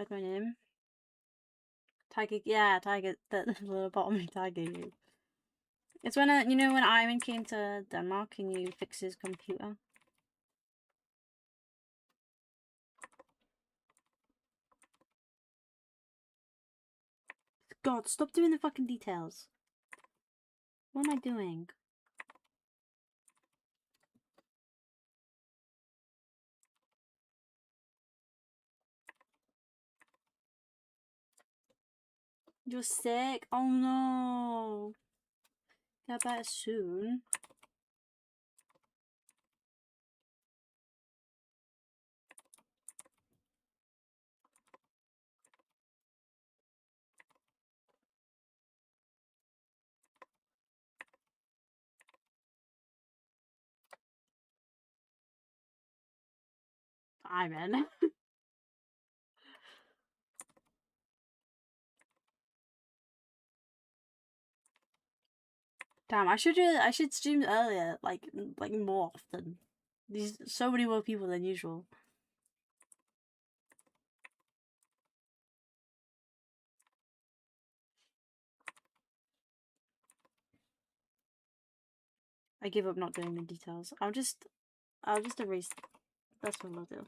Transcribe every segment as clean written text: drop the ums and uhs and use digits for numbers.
What's my name? Tiger, yeah, Tiger, the little bottom Tiger you. It's when, you know, when Ivan came to Denmark and you fix his computer. God, stop doing the fucking details. What am I doing? You're sick? Oh no. Get better soon. Ivan. Damn, I should stream earlier, like more often. There's so many more people than usual. I give up not doing the details. I'll just erase. That's what I'll do.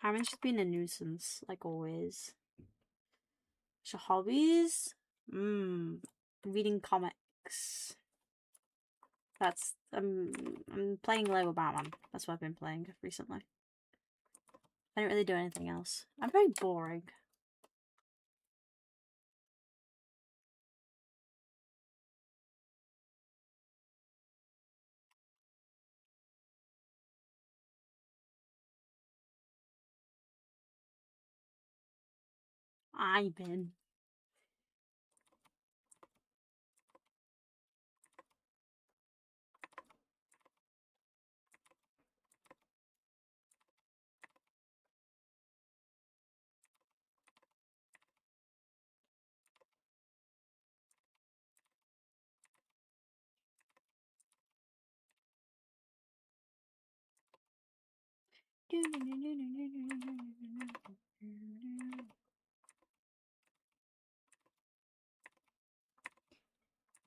Harmon's just been a nuisance, like always. So hobbies? Reading comics. That's I'm playing Lego Batman. That's what I've been playing recently. I don't really do anything else. I'm very boring. Ivan.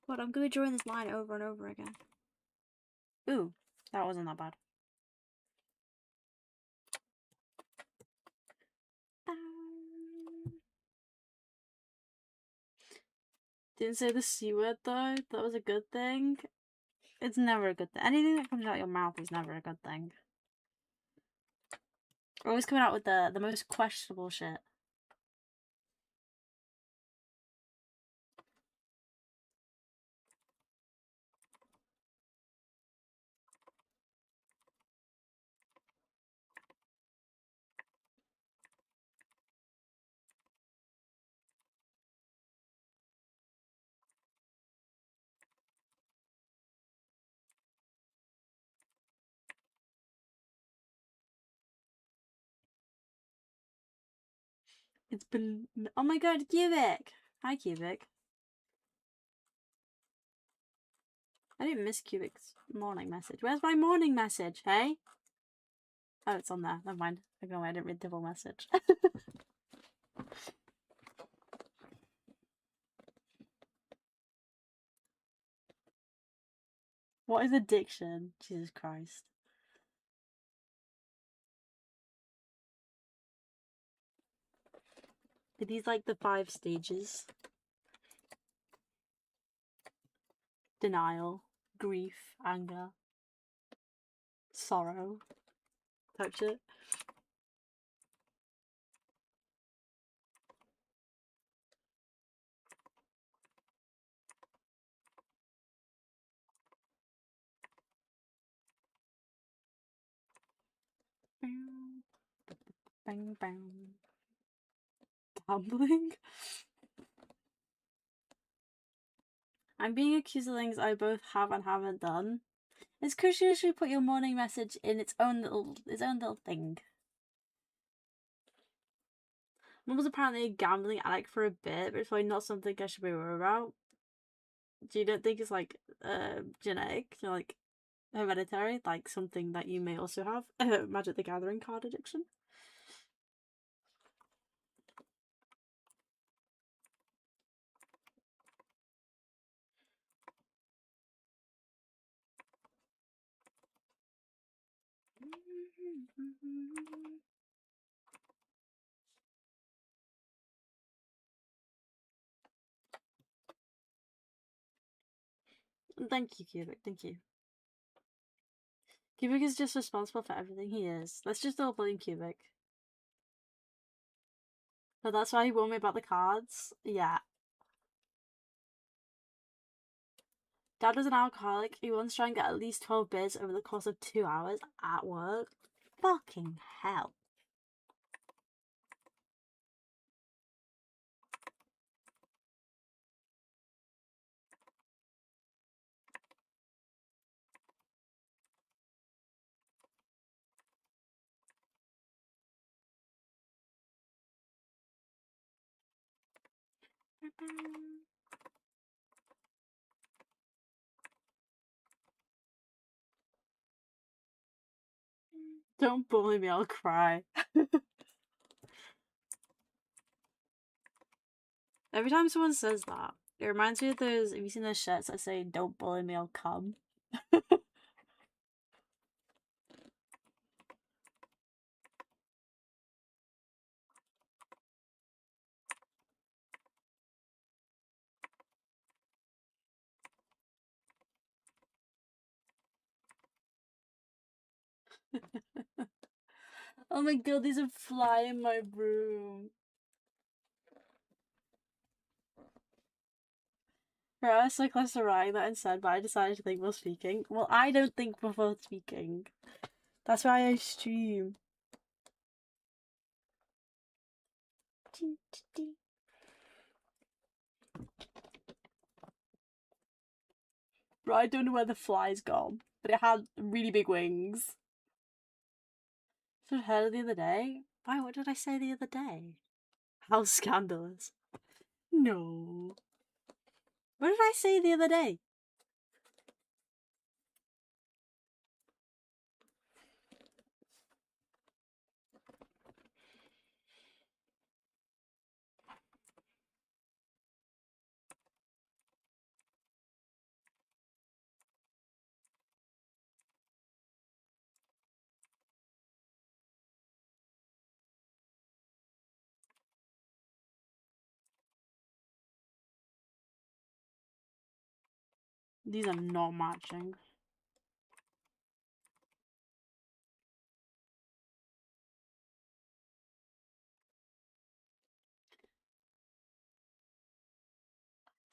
But I'm gonna join this line over and over again. Ooh, that wasn't that bad. Didn't say the C word though. That was a good thing. It's never a good thing. Anything that comes out your mouth is never a good thing. We're always coming out with the most questionable shit. It's been. Oh my god, Cubic! Hi, Cubic. I didn't miss Cubic's morning message. Where's my morning message, hey? Oh, it's on there. Never mind. I didn't read the full message. What is addiction? Jesus Christ. Are these like the 5 stages? Denial, grief, anger, sorrow. Type shit. Bang bang. Gambling? I'm being accused of things I both have and haven't done. It's because you usually put your morning message in its own little thing. Mum was apparently a gambling addict for a bit, but it's probably not something I should be worried about. Do you don't think it's like genetic, like hereditary, like something that you may also have? Magic the Gathering card addiction. Thank you, Cubic. Thank you. Cubic is just responsible for everything he is. Let's just all blame Cubic. But that's why he warned me about the cards. Yeah. Dad was an alcoholic. He once tried and get at least 12 beers over the course of 2 hours at work. Fucking hell. Don't bully me, I'll cry. Every time someone says that, it reminds me of those. Have you seen those shirts that say, "Don't bully me, I'll come"? Oh my god, there's a fly in my room. Right, I was so close to writing that instead, but I decided to think while speaking. Well, I don't think before speaking. That's why I stream. Right, I don't know where the fly's gone, but it had really big wings. Should have heard it the other day. Why, what did I say the other day? How scandalous. No. What did I say the other day? These are not matching.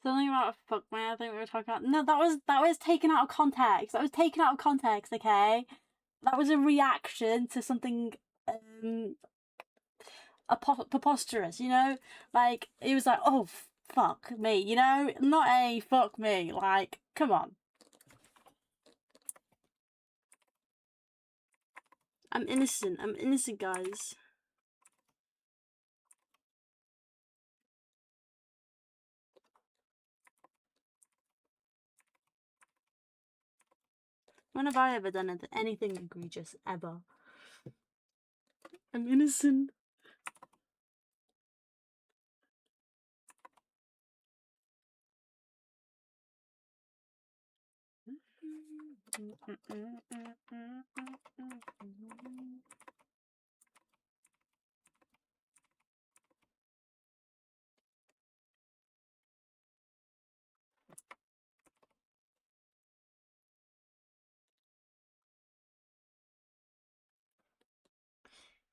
Something about fuck me, I think we were talking about. No, that was taken out of context. That was taken out of context, okay? That was a reaction to something preposterous, you know? Like, it was like, oh, fuck me, you know? Not a fuck me, like, come on. I'm innocent, guys. When have I ever done anything egregious, ever? I'm innocent.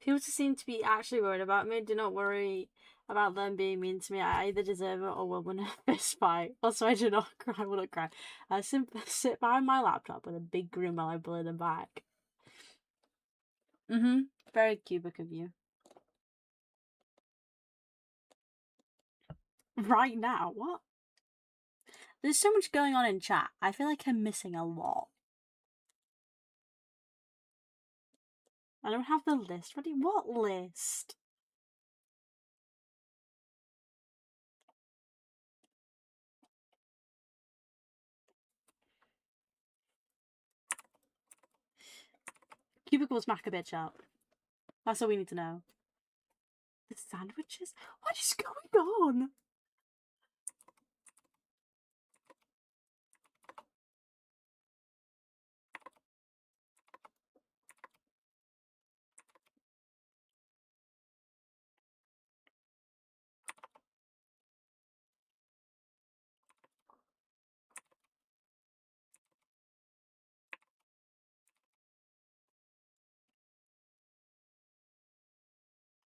People just seem to be actually worried about me. Do not worry about them being mean to me. I either deserve it or will win a fist fight. Also, I do not cry. I will not cry. I sit behind my laptop with a big grin while I bully them back. Very cubic of you. Right now? What? There's so much going on in chat. I feel like I'm missing a lot. I don't have the list ready. What list? Cubic will smack a bitch up. That's all we need to know. The sandwiches? What is going on?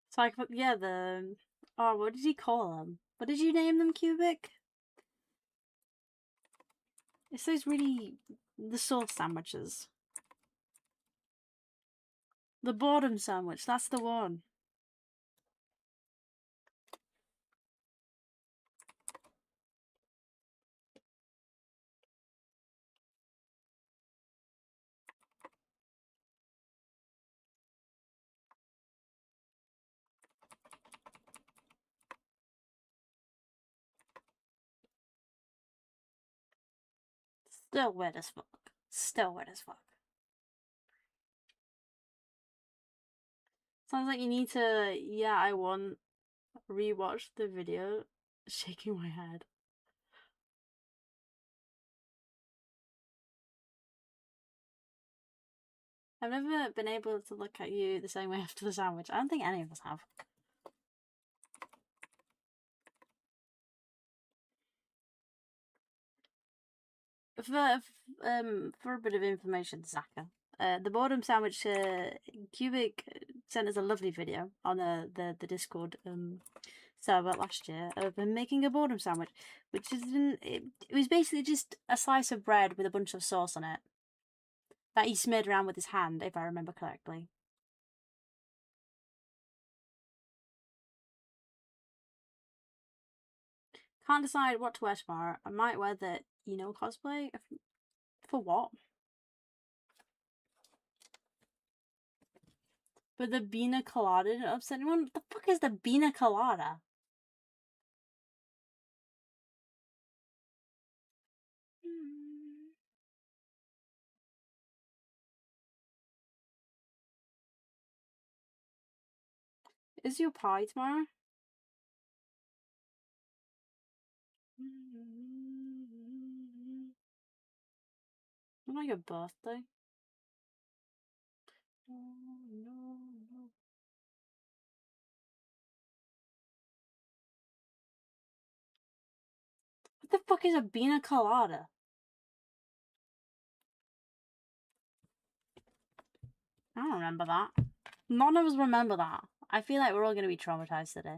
It's like, yeah, the... Oh, what did he call them? What did you name them, Cubic? It's those really... The sauce sandwiches. The boredom sandwich, that's the one. Still weird as fuck. Still weird as fuck. Sounds like you need to... Yeah, I want... Rewatch the video. Shaking my head. I've never been able to look at you the same way after the sandwich. I don't think any of us have. For a bit of information, Zaka, the boredom sandwich, Cubic sent us a lovely video on the Discord server last year of him making a boredom sandwich, which is it was basically just a slice of bread with a bunch of sauce on it that he smeared around with his hand, if I remember correctly. Can't decide what to wear tomorrow. I might wear the cosplay. For what? But the Bina Colada didn't upset anyone? What the fuck is the Bina Colada? Is your pie tomorrow? Not like your birthday. No. What the fuck is a Bina Colada? I don't remember that. None of us remember that. I feel like we're all going to be traumatized today.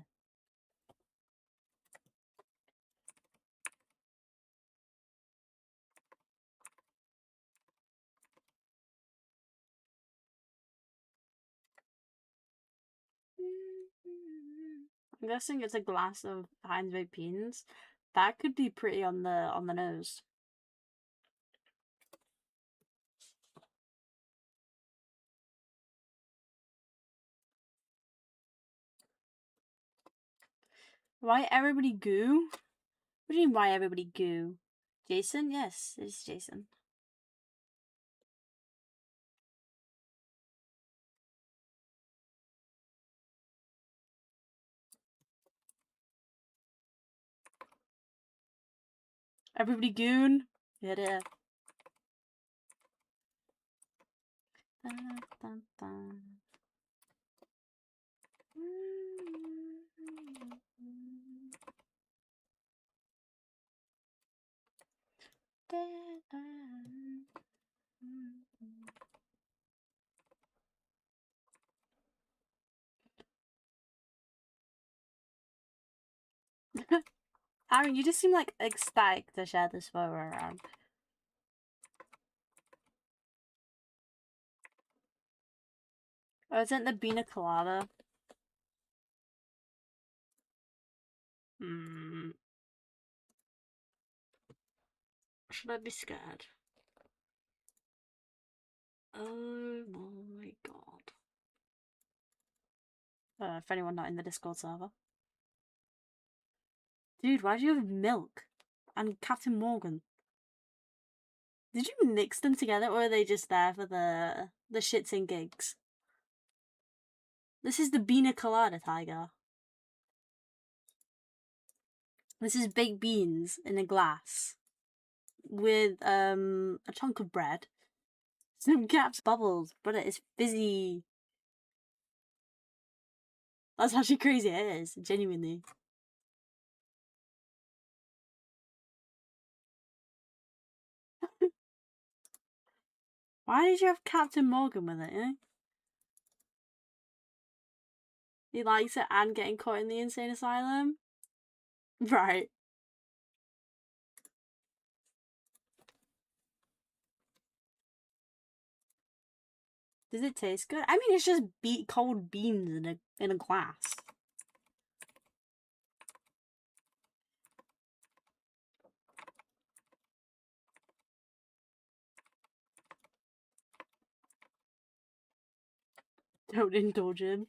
I'm guessing it's a glass of Heinz baked beans. That could be pretty on the nose. Why everybody goo? What do you mean why everybody goo? Jason? Yes, it's Jason. Everybody goon? Hit it. Dun, dun, dun. Aaron, you just seem like ecstatic to share this photo around. Oh, isn't the Bina Colada? Should I be scared? Oh my god. For anyone not in the Discord server. Dude, why do you have milk? And Captain Morgan? Did you mix them together, or are they just there for the shits and gigs? This is the Beana Colada, Tiger. This is baked beans in a glass with a chunk of bread, some caps, bubbles, but it is fizzy. That's actually crazy. It is, genuinely. Why did you have Captain Morgan with it, eh? He likes it and getting caught in the insane asylum? Right. Does it taste good? I mean, it's just cold beans in a glass. Don't indulge him.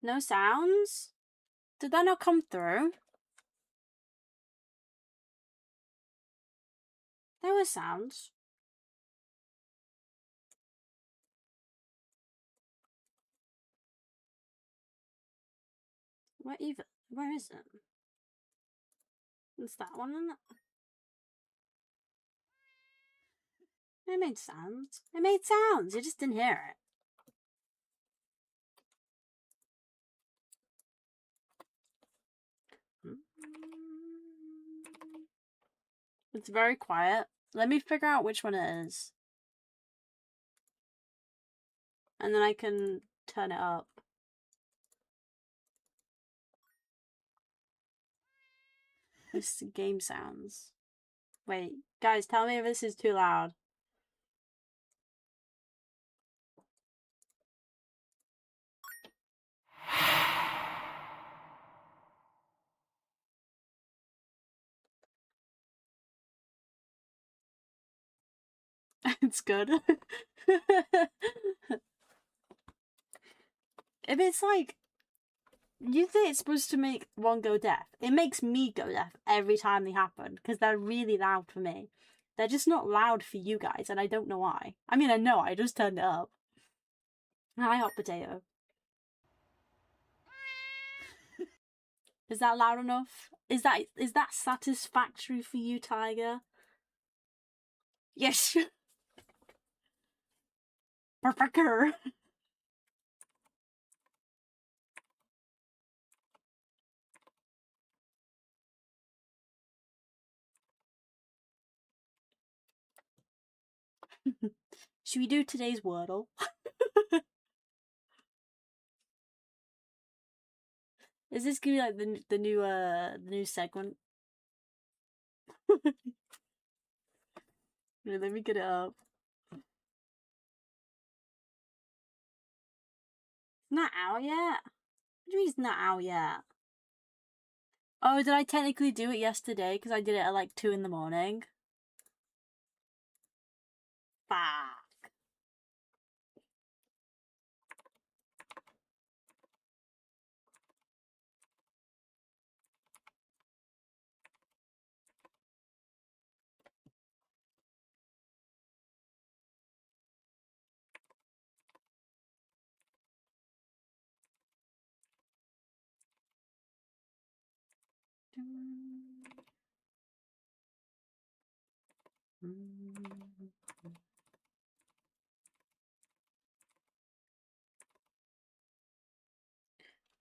No sounds? Did that not come through? There were sounds. Where is it? It's that one, isn't it? It made sounds. It made sounds. You just didn't hear it. It's very quiet. Let me figure out which one it is. And then I can turn it up. This game sounds. Wait, guys, tell me if this is too loud. It's good. If it's like, you think it's supposed to make one go deaf, it makes me go deaf every time they happen because they're really loud for me. They're just not loud for you guys, and I don't know why. I mean, I know, I just turned it up. Hi, hot potato. Is that loud enough? Is that satisfactory for you, Tiger? Yes. Perfect. Should we do today's Wordle? Is this gonna be like the new segment? Let me get it up. It's not out yet. What do you mean it's not out yet? Oh, did I technically do it yesterday? Because I did it at like 2 in the morning. Fuck.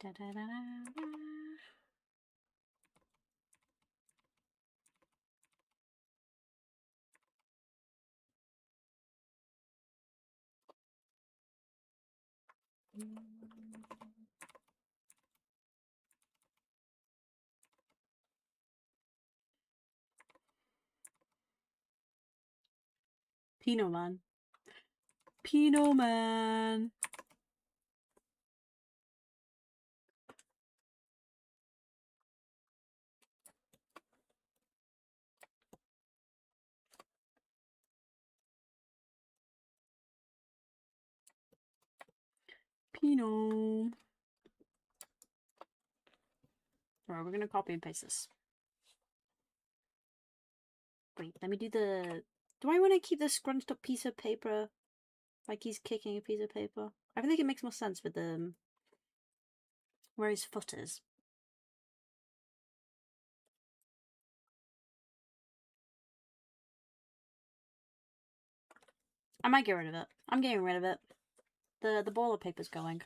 Da, da, da, da. Pinot Man. Pinot Man. Pino. Alright, we're gonna copy and paste this. Wait, let me do the... Do I want to keep the scrunched up piece of paper like he's kicking a piece of paper? I think it makes more sense with the... where his foot is. I might get rid of it. I'm getting rid of it. The boiler paper's going.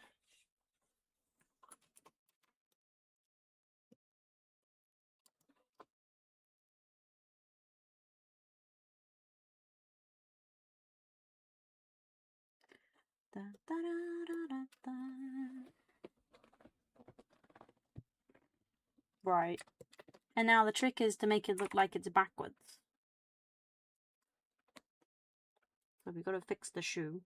Da, da, da, da, da. Right. And now the trick is to make it look like it's backwards. So we've got to fix the shoe.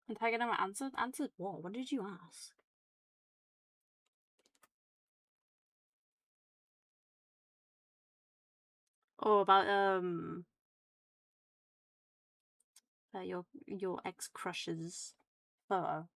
And tagging him answered? Answered what? What did you ask? Oh, about your ex crush's photo.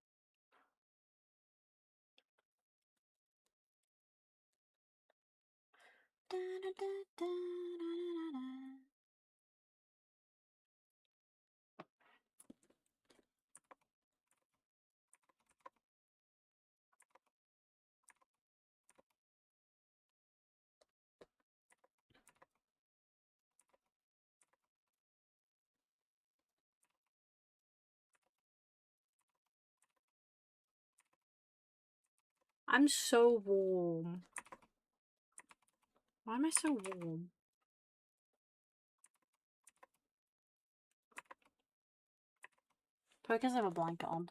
I'm so warm. Why am I so warm? Probably because I have a blanket on.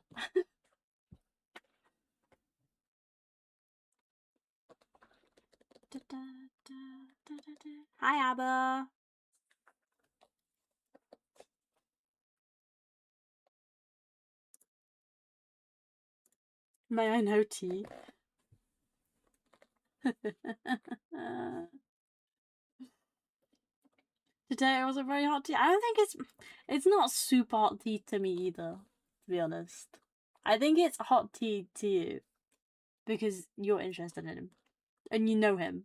Hi, Abba. May I know tea? Today it was a very hot tea. I don't think it's not super hot tea to me either, to be honest. I think it's hot tea to you because you're interested in him and you know him.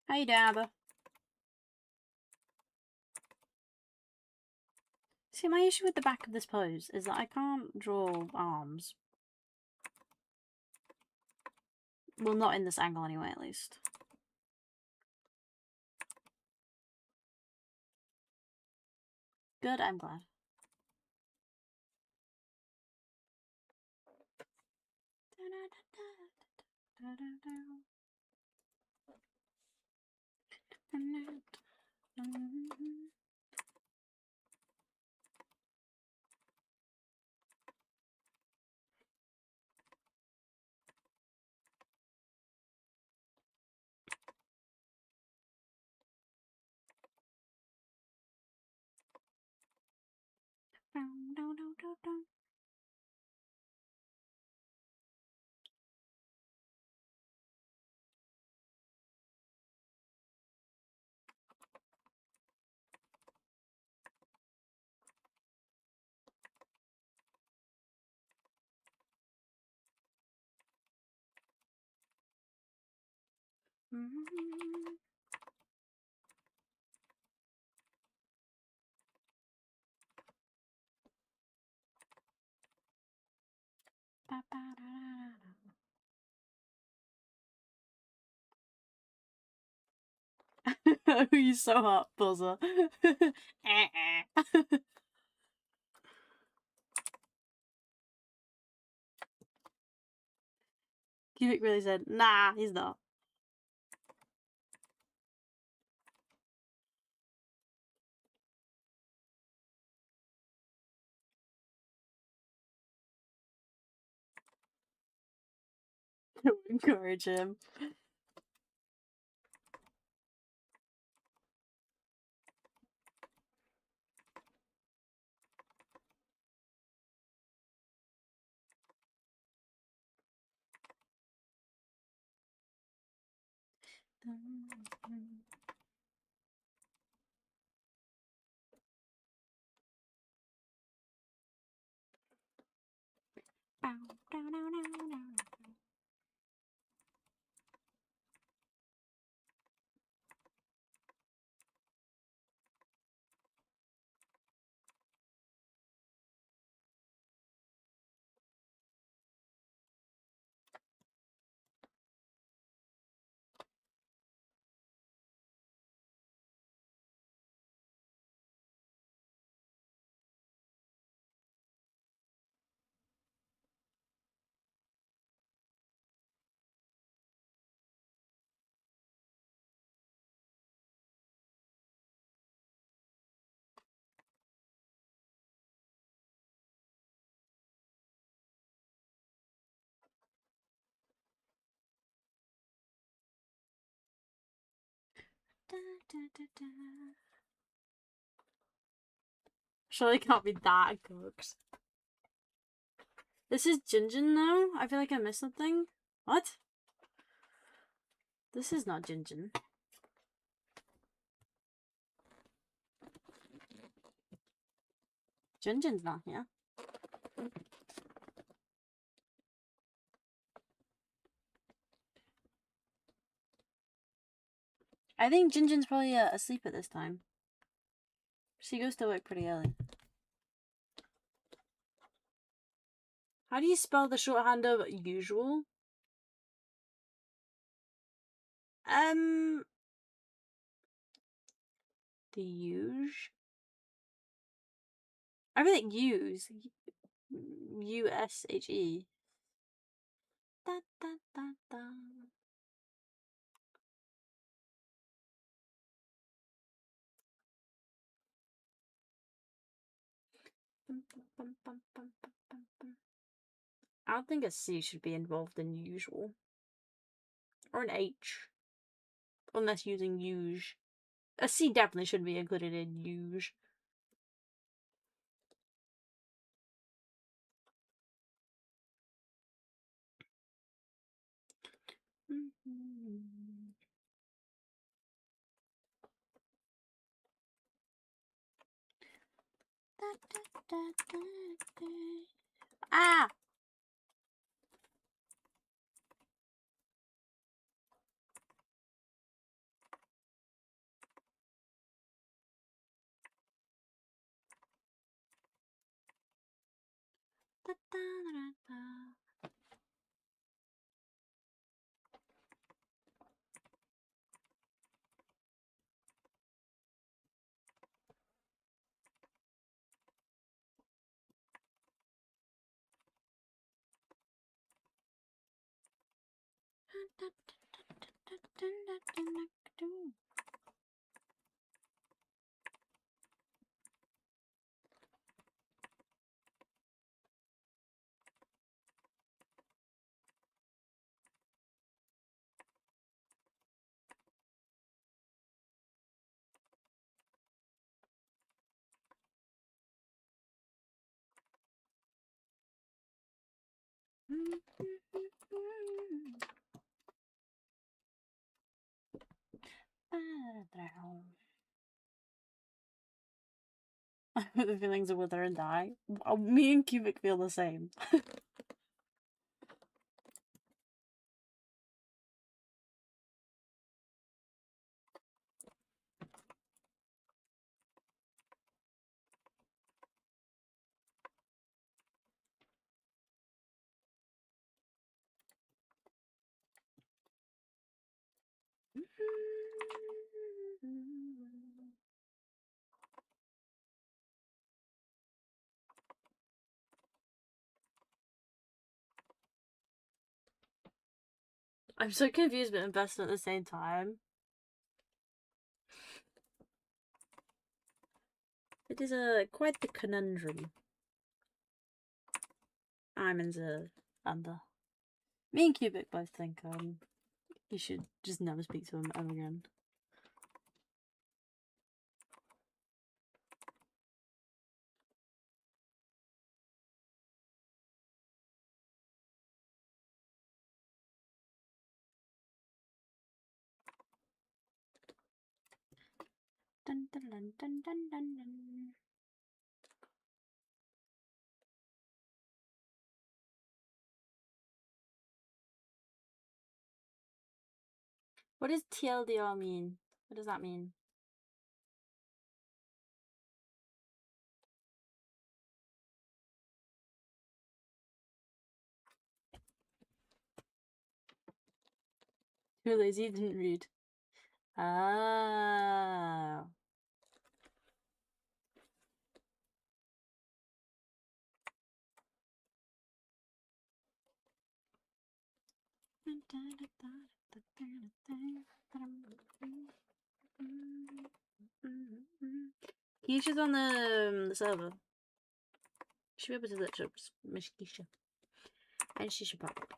Hey, Dab. See, my issue with the back of this pose is that I can't draw arms. Well, not in this angle anyway, at least. Good, I'm glad. Oh, you're so hot, Buzzer. Cubic really said, nah, he's not. to encourage him. Surely can't be that cooked. This is Jinjin though? I feel like I missed something. What? This is not Jinjin. Jinjin's not here. I think Jinjin's probably asleep at this time. She goes to work pretty early. How do you spell the shorthand of usual? The usual. I really like use. U-S-H-E. Da, da, da, da. I don't think a C should be involved in usual. Or an H. Unless using usual. A C definitely should be included in usual. Ah! The feelings of wither and die. Me and Cubic feel the same. I'm so confused but invested at the same time. It is quite the conundrum I'm in the under. Me and Cubic both think you should just never speak to him ever again. Dun, dun, dun, dun, dun, dun, dun. What does TLDR mean? What does that mean? Too lazy, didn't read. Ah. Keisha's on the server. Should be able to search up Miss Keisha. And she should pop up.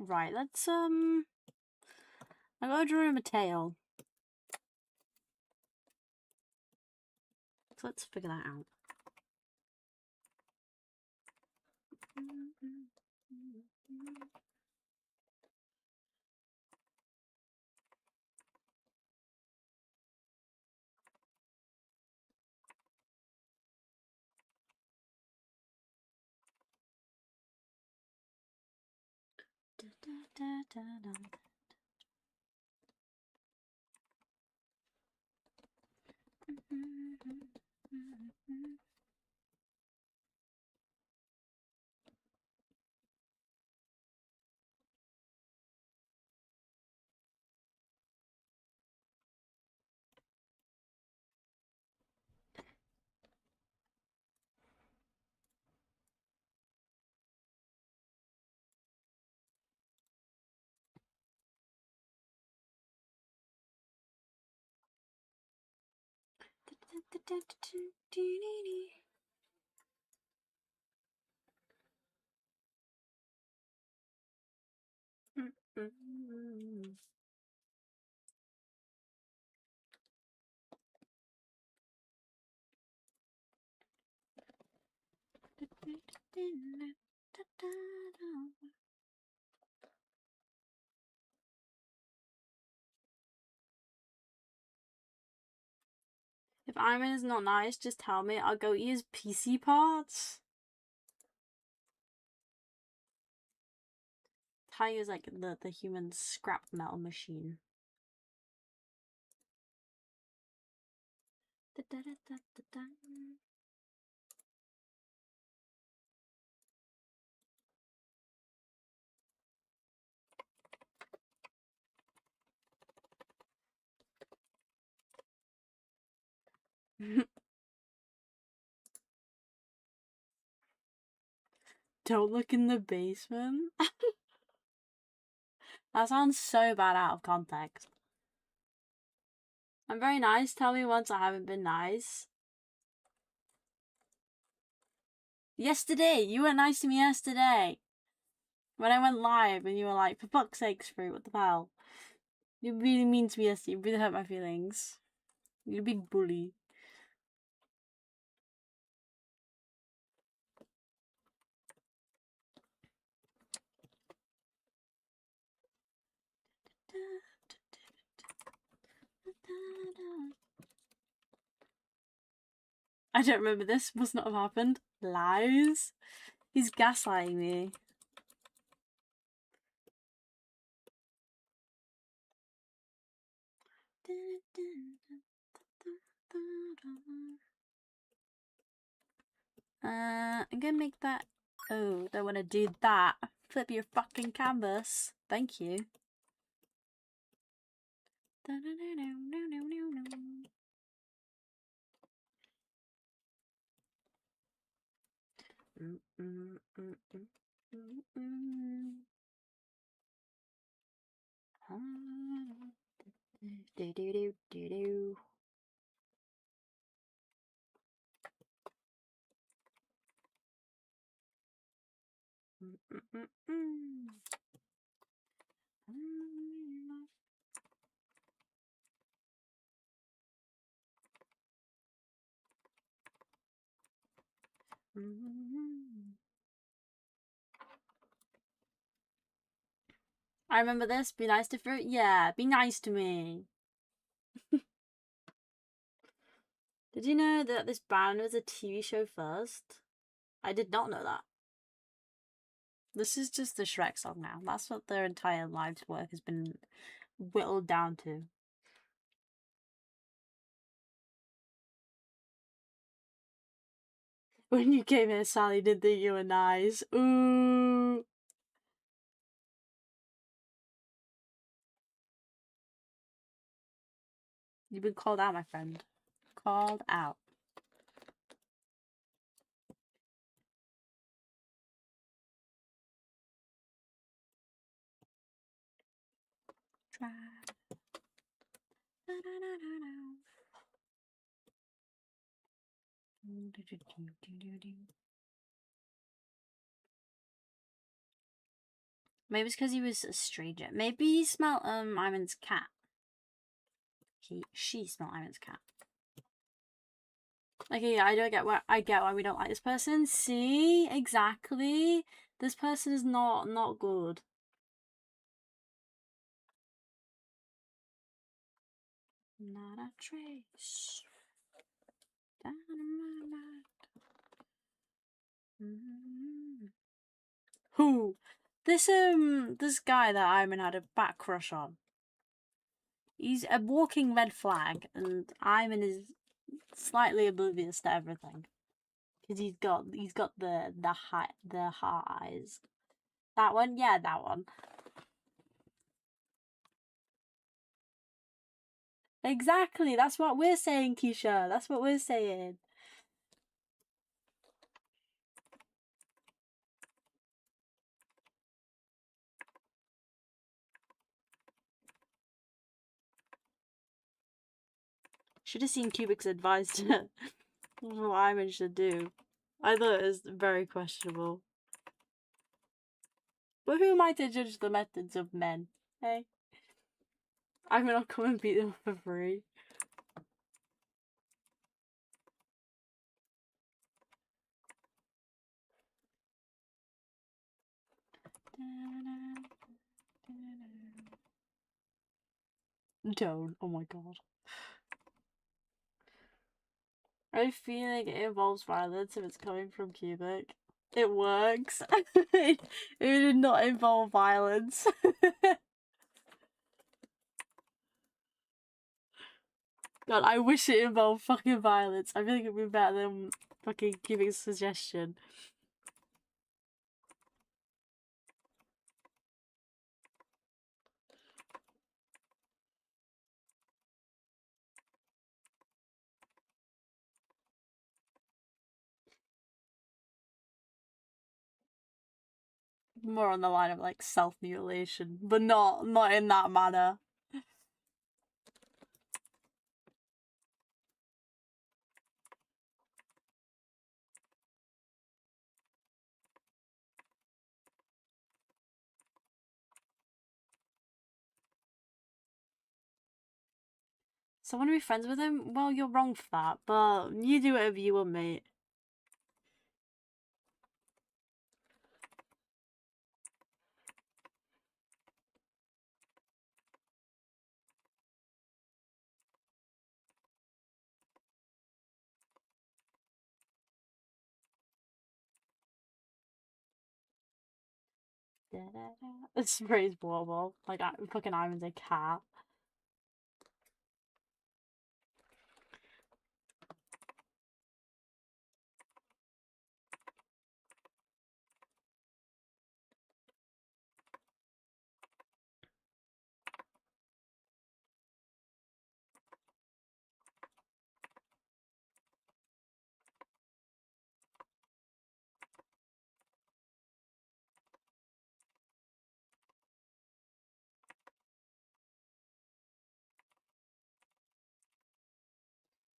Right, let's I gotta draw him a tail. So let's figure that out. If Iron Man is not nice, just tell me. I'll go eat his PC parts. Tiger's like the human scrap metal machine. Don't look in the basement. That sounds so bad out of context. I'm very nice. Tell me once I haven't been nice. Yesterday, you were nice to me yesterday. When I went live and you were like, for fuck's sake, Fruit, what the hell? You were really mean to me yesterday. You really hurt my feelings. You're a big bully. I don't remember this. Must not have happened. Lies. He's gaslighting me. I'm gonna make that. Oh, don't want to do that. Flip your fucking canvas. Thank you. Do do do do do. I remember this. Be nice to fruit. Yeah, be nice to me. Did you know that this band was a TV show first? I did not know that. This is just the Shrek song now. That's what their entire life's work has been whittled down to. When you came here, Sally didn't think you were nice. Ooh. You've been called out, my friend. Called out. Try. Maybe it's because he was a stranger. Maybe he smelled Ivan's cat. She smelled Ivan's cat. Okay, yeah, I get why we don't like this person. See, exactly. This person is not good. Not a trace. Down my mind. Who? This guy that Ivan had a back crush on. He's a walking red flag, and Ivan is slightly oblivious to everything. Because he's got the heart eyes. That one, yeah, that one. Exactly. That's what we're saying, Keisha. That's what we're saying. Should have seen Kubik's advice to what Ivan should do. I thought it was very questionable. But who am I to judge the methods of men? Hey? I'm gonna come and beat them for free. Don't. Oh my god. I feel like it involves violence if it's coming from Cubic. It works. It did not involve violence. God, I wish it involved fucking violence. I feel like it'd be better than fucking Cubic's suggestion. More on the line of like self-mutilation, but not in that manner. So I want to be friends with him? Well, you're wrong for that, but you do whatever you want, mate. It sprays bubble. Like, fucking Ivan's a cat.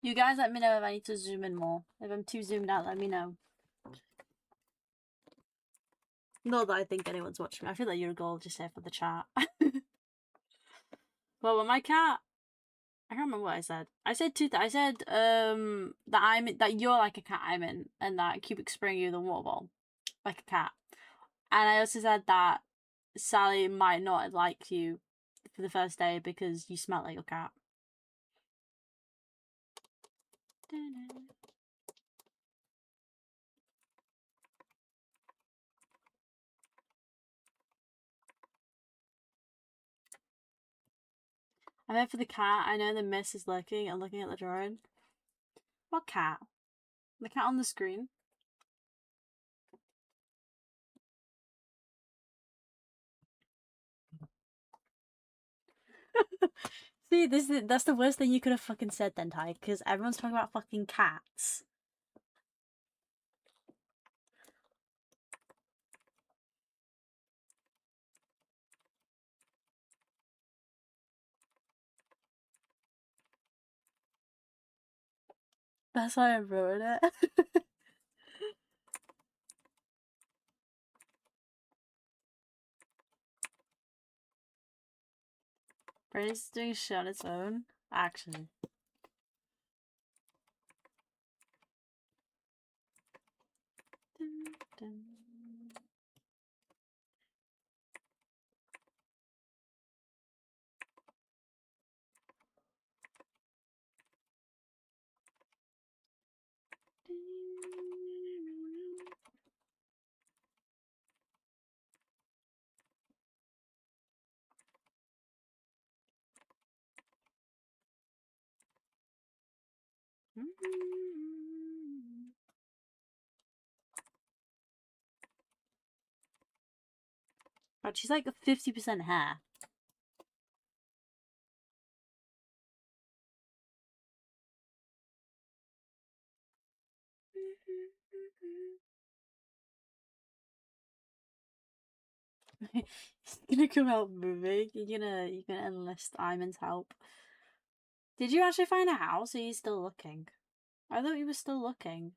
You guys let me know if I need to zoom in more. If I'm too zoomed out, let me know. Not that I think anyone's watching. I feel like your goal just here for the chat. Well, with my cat, I can't remember what I said. I said I said that you're like a cat, Iman, and that I keep spraying you the water ball like a cat. And I also said that Sally might not have liked you for the first day because you smell like your cat. I'm here for the cat. I know the miss is lurking and looking at the drawing. What cat? The cat on the screen? See, that's the worst thing you could have fucking said then, Ty, because everyone's talking about fucking cats. That's why I wrote it. Brady's doing shit on its own. Actually. Dun, dun. But she's like 50% hair. He's gonna come out moving. You're gonna enlist Iman's help. Did you actually find a house? Or are you still looking? I thought you were still looking.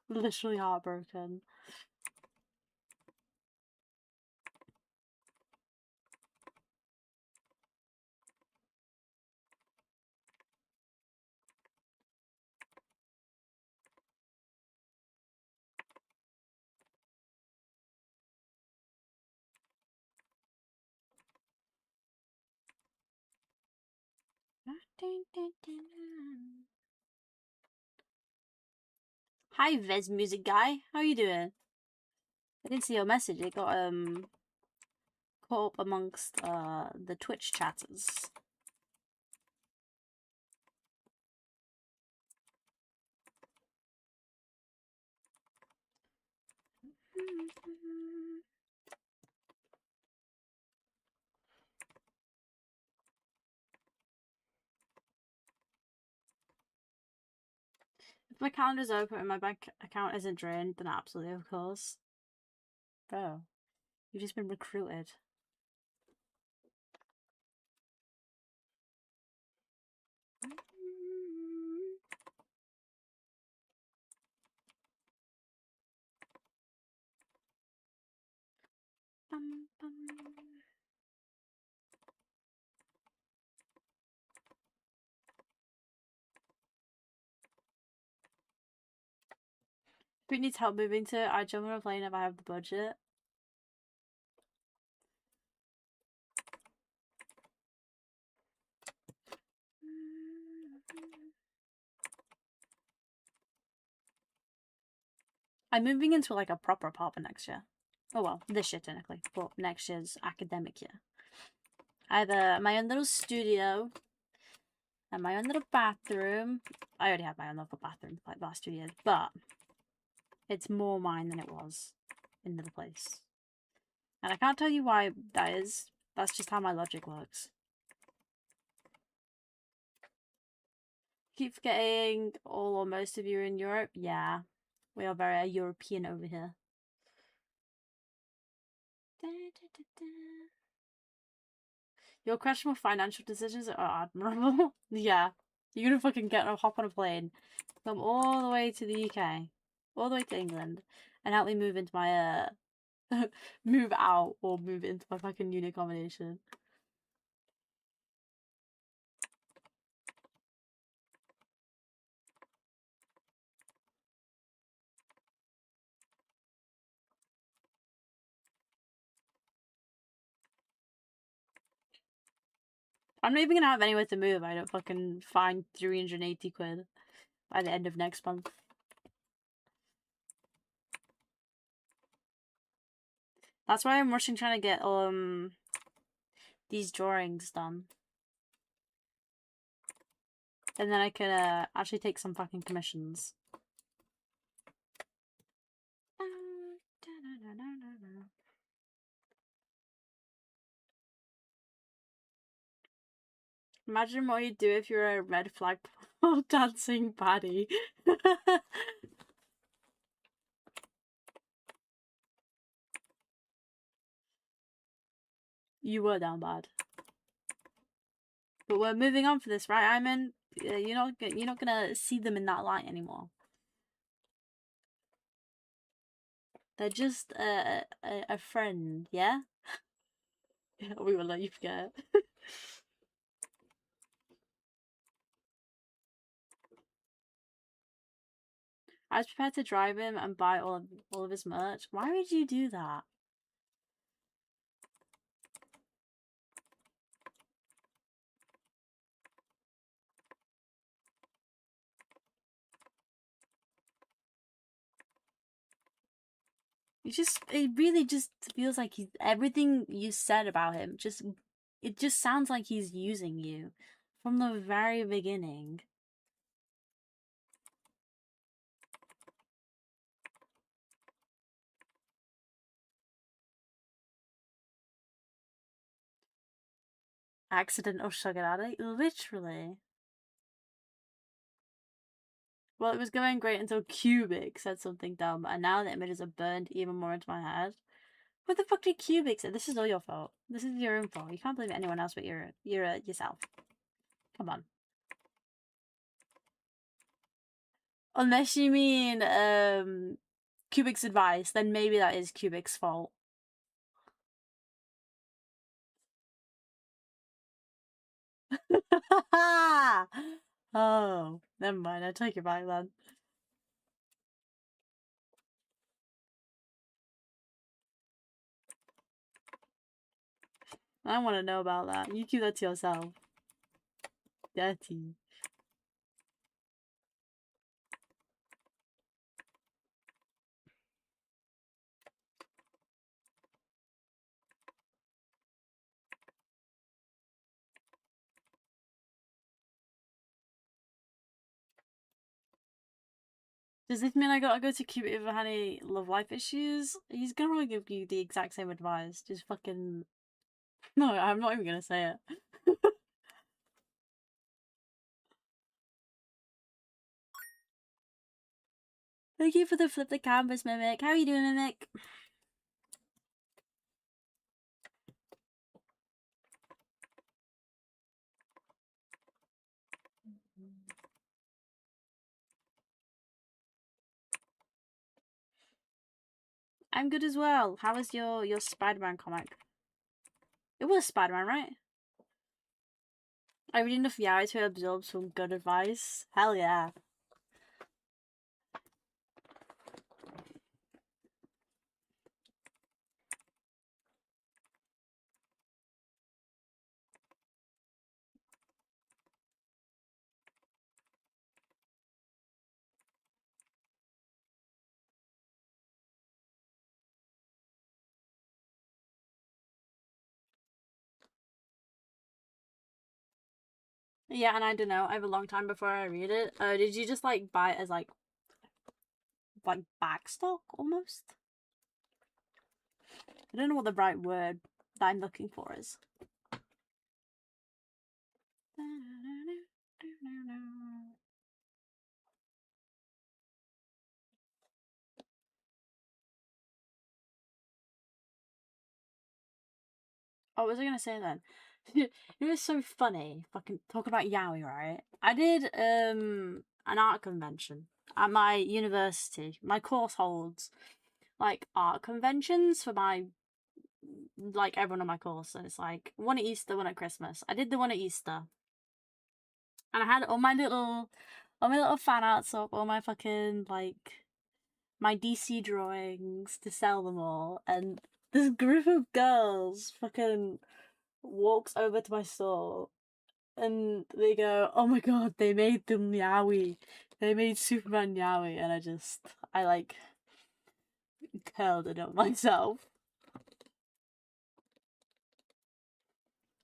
Literally heartbroken. Hi, Vez Music Guy. How you doing? I didn't see your message. It got caught up amongst the Twitch chatters. If my calendar's open and my bank account isn't drained, then absolutely, of course. Bro, you've just been recruited. Bum, bum. If you need help moving to, I jump on a plane if I have the budget. I'm moving into like a proper apartment next year. Oh well, this year technically, but next year's academic year. I have my own little studio and my own little bathroom. I already have my own little bathroom like the last 2 years, but it's more mine than it was in the place. And I can't tell you why that is. That's just how my logic works. Keep forgetting all or most of you are in Europe. Yeah, we are very European over here. Your questionable financial decisions are admirable. Yeah, you're gonna fucking hop on a plane, come all the way to the UK, all the way to England, and help me move into my move out or move into my fucking uni accommodation. I'm not even gonna have anywhere to move. I don't fucking find 380 quid by the end of next month. That's why I'm rushing trying to get these drawings done. And then I could actually take some fucking commissions. Imagine what you'd do if you were a red flag pole dancing baddie. You were down bad. But we're moving on for this, right, Iman? You're not gonna see them in that light anymore. They're just a friend, yeah? We will let you forget. I was prepared to drive him and buy all of his merch. Why would you do that? It really just feels like everything you said about him it just sounds like he's using you from the very beginning. Accidental sugar daddy, literally. Well, it was going great until Cubic said something dumb, and now the images are burned even more into my head. What the fuck did Cubic say? This is all your fault. This is your own fault. You can't blame anyone else but yourself. Come on. Unless you mean Cubic's advice, then maybe that is Cubic's fault. Oh, never mind. I take it back then. I don't want to know about that. You keep that to yourself. Dirty. Does this mean I gotta go to Cubit if I had any love life issues? He's gonna probably give you the exact same advice. Just fucking... No, I'm not even gonna say it. Thank you for the flip the canvas, Mimic. How are you doing, Mimic? I'm good as well. How was your Spider-Man comic? It was Spider-Man, right? I read enough Yaoi to absorb some good advice. Hell yeah. Yeah, and I don't know. I have a long time before I read it. Did you just like buy it as like backstock almost? I don't know what the right word that I'm looking for is. Oh, what was I gonna say then? It was so funny. Fucking talk about yaoi, right? I did an art convention at my university. My course holds like art conventions for my like everyone on my course, and it's like one at Easter, one at Christmas. I did the one at Easter, and I had all my little fan arts up, all my fucking like my DC drawings to sell them all, and this group of girls fucking walks over to my store and they go, "Oh my god, they made them yaoi. They made Superman yaoi," and I like curled it up myself.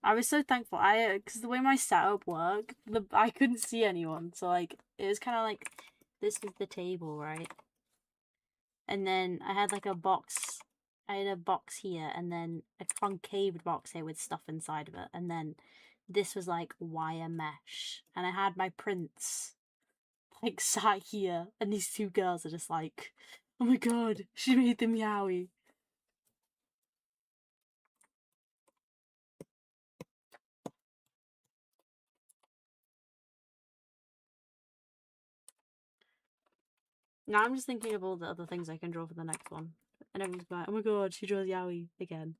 I was so thankful. Because the way my setup worked, I couldn't see anyone, so like it was kind of like this is the table, right? And then I had like a box. I had a box here, and then a concave box here with stuff inside of it, and then this was like wire mesh, and I had my prints like sat here, and these two girls are just like, "Oh my god, she made them yaoi." Now I'm just thinking of all the other things I can draw for the next one, and everyone's like, "Oh my god, she draws yaoi again."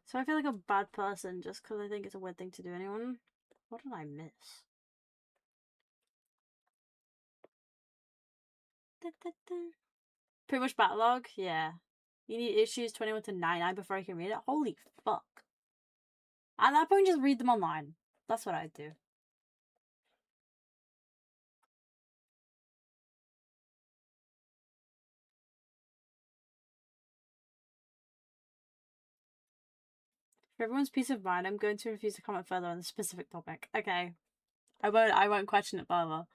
So I feel like a bad person just because I think it's a weird thing to do. Anyone? What did I miss? Pretty much backlog, yeah. You need issues 21 to 99 before I can read it? Holy fuck. At that point, just read them online. That's what I'd do. For everyone's peace of mind, I'm going to refuse to comment further on the specific topic. Okay. I won't question it further.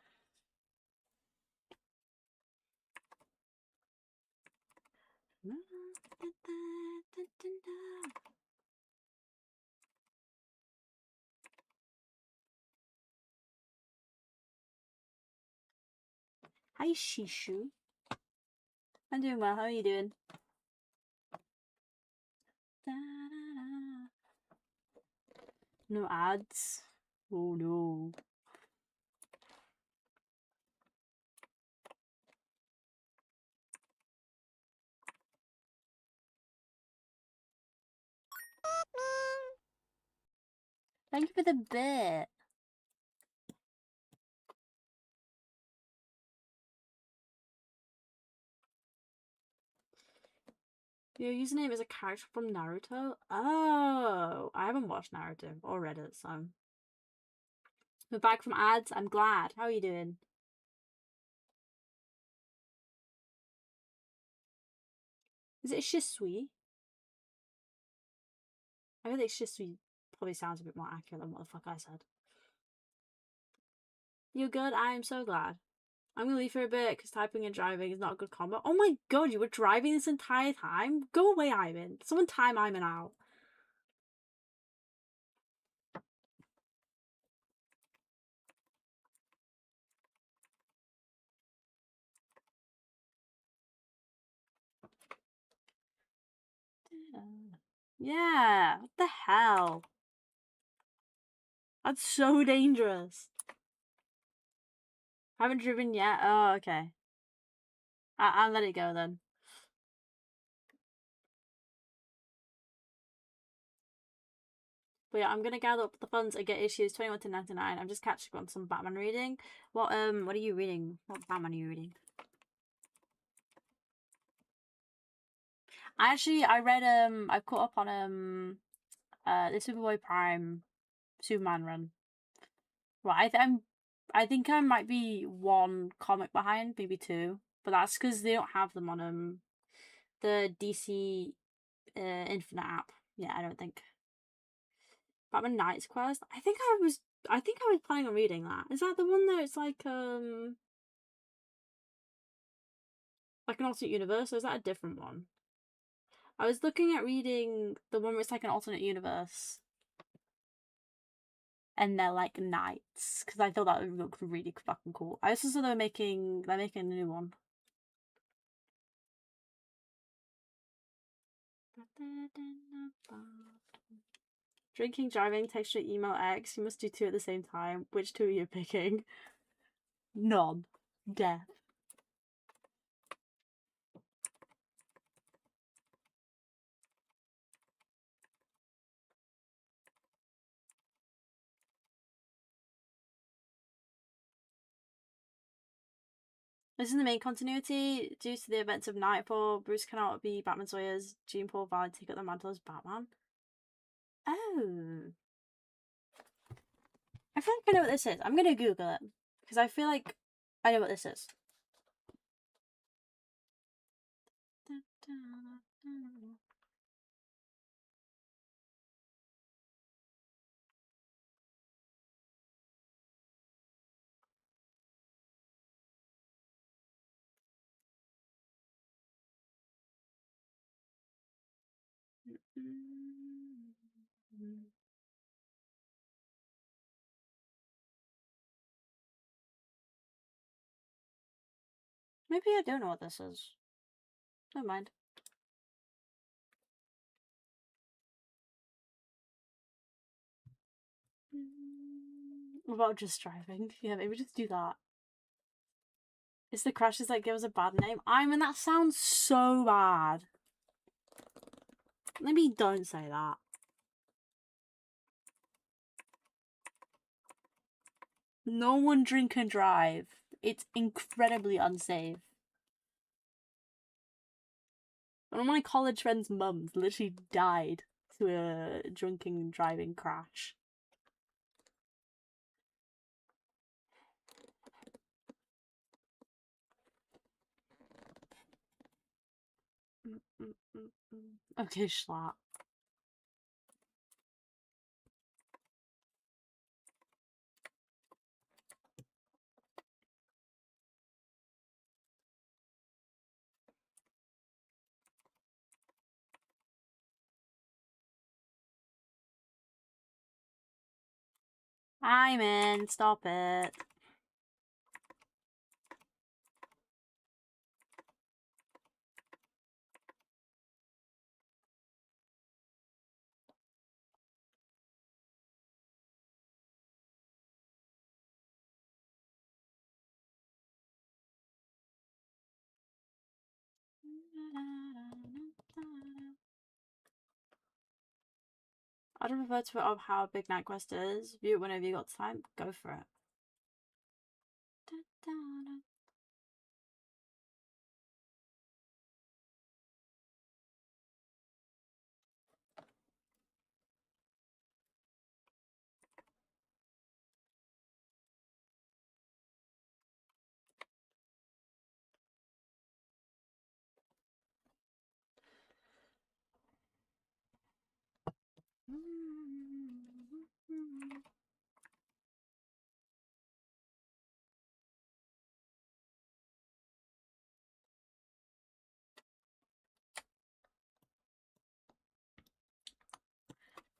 Hi, Shishu. I'm doing well. How are you doing? No ads. Oh no. Thank you for the bit. Your username is a character from Naruto? Oh, I haven't watched Naruto or read it, so. We're back from ads. I'm glad. How are you doing? Is it Shisui? I feel like Shisui probably sounds a bit more accurate than what the fuck I said. You're good? I'm so glad. I'm gonna leave for a bit because typing and driving is not a good combo. Oh my god, you were driving this entire time? Go away, Ivan. Someone time Ivan out. Yeah, what the hell? That's so dangerous. Haven't driven yet? Oh, okay. I'll let it go then. But yeah, I'm gonna gather up the funds and get issues 21 to 99. I'm just catching up on some Batman reading. What are you reading? What Batman are you reading? I read I caught up on the Superboy Prime Superman run. Right, I think I might be one comic behind, maybe two, but that's because they don't have them on the DC Infinite app. Yeah, I don't think. Batman Knight's Quest. I think I was planning on reading that. Is that the one that it's like an alternate universe, or is that a different one? I was looking at reading the one where it's like an alternate universe, and they're like knights, because I thought that would look really fucking cool. I also saw they're making a new one. Drinking, driving, texture, email, X. You must do two at the same time. Which two are you picking? None. Death. This is the main continuity. Due to the events of Nightfall, Bruce cannot be Batman Sawyer's Jean Paul Valley take up the mantle as Batman. Oh. I feel like I know what this is. I'm gonna Google it. Because I feel like I know what this is. Maybe I don't know what this is. Never mind. What about just driving? Yeah, maybe just do that. It's the crashes that give us a bad name. I mean, that sounds so bad. Maybe don't say that. No one drink and drive. It's incredibly unsafe. One of my college friends' mums literally died to a drinking and driving crash. Okay, Schlatt. I'm in. Stop it. I'd prefer to put up how big Night Quest is. View it whenever you got time. Go for it.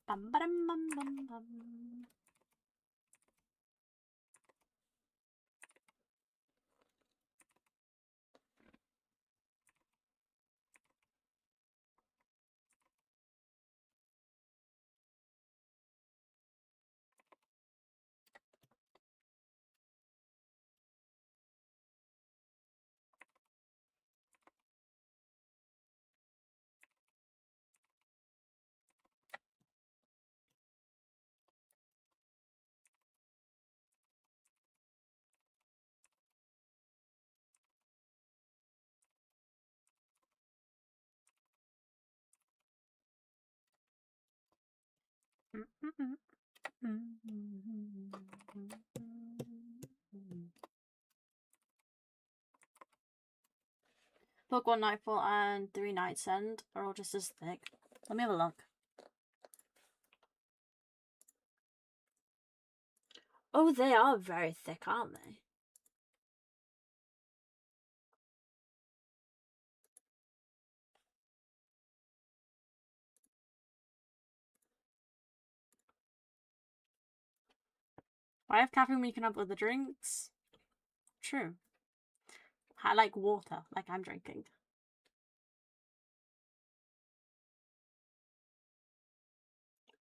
Bum, ba-dum, bum, bum, bum. Book One Nightfall and Three Nights End are all just as thick. Let me have a look. Oh, they are very thick, aren't they? I have caffeine we can have other drinks. True. I like water, like I'm drinking.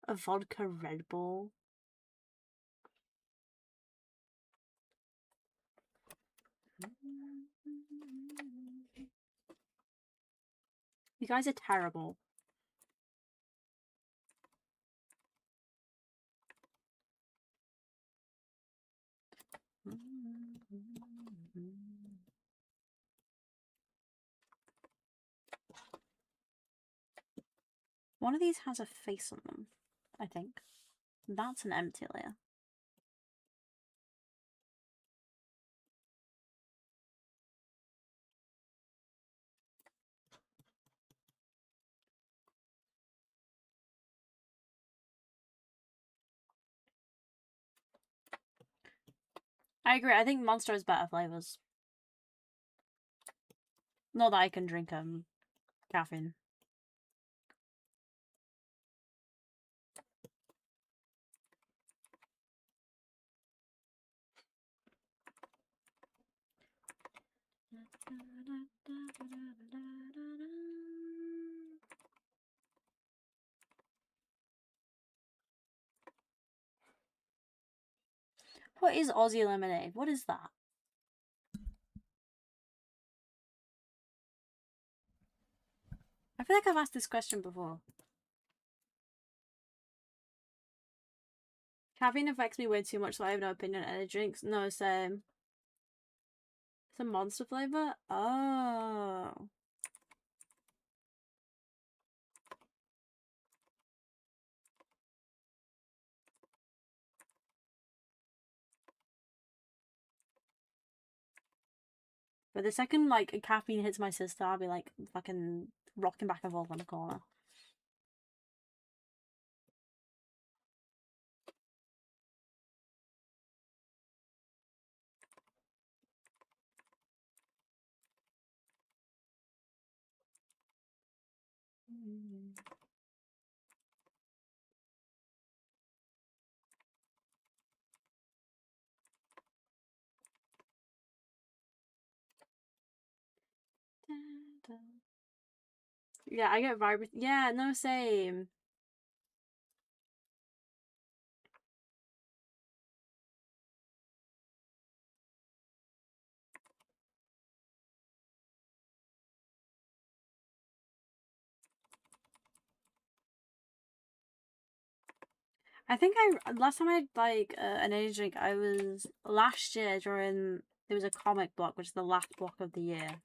A vodka Red Bull. You guys are terrible. One of these has a face on them, I think. That's an empty layer. I agree. I think Monster has better flavors. Not that I can drink caffeine. What is Aussie lemonade? What is that? I feel like I've asked this question before. Caffeine affects me way too much, so I have no opinion on any drinks. No, same. It's a Monster flavor? Oh. But the second, like, caffeine hits my sister, I'll be, like, fucking rocking back and forth on the corner. Yeah, I get vibrant. Yeah, no, same. I think last time I had like an energy drink, I was last year during there was a comic block, which is the last block of the year,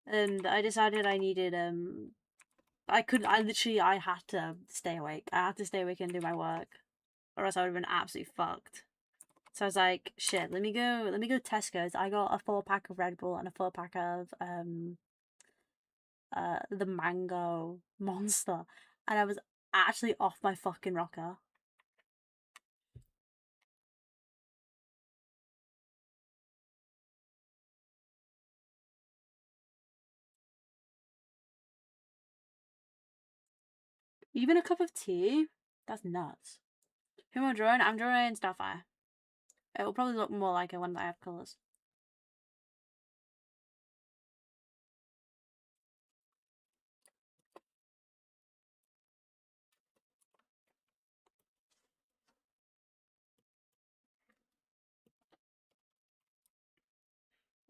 and I decided I needed I had to stay awake. I had to stay awake and do my work, or else I would have been absolutely fucked. So I was like, shit, let me go to Tesco's. I got a 4-pack of Red Bull and a 4-pack of the mango monster, and I was actually off my fucking rocker. Even a cup of tea? That's nuts. Who am I drawing? I'm drawing Starfire. It will probably look more like it when I have colours.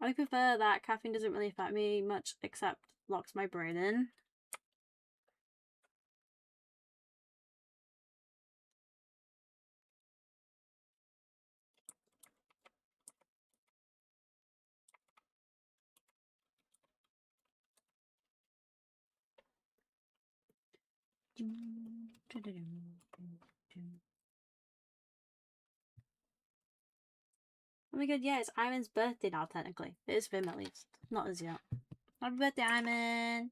I prefer that caffeine doesn't really affect me much except locks my brain in. my god, yeah, it's Iman's birthday now, technically. It is for him, at least. Not us yet. Happy birthday, Iman!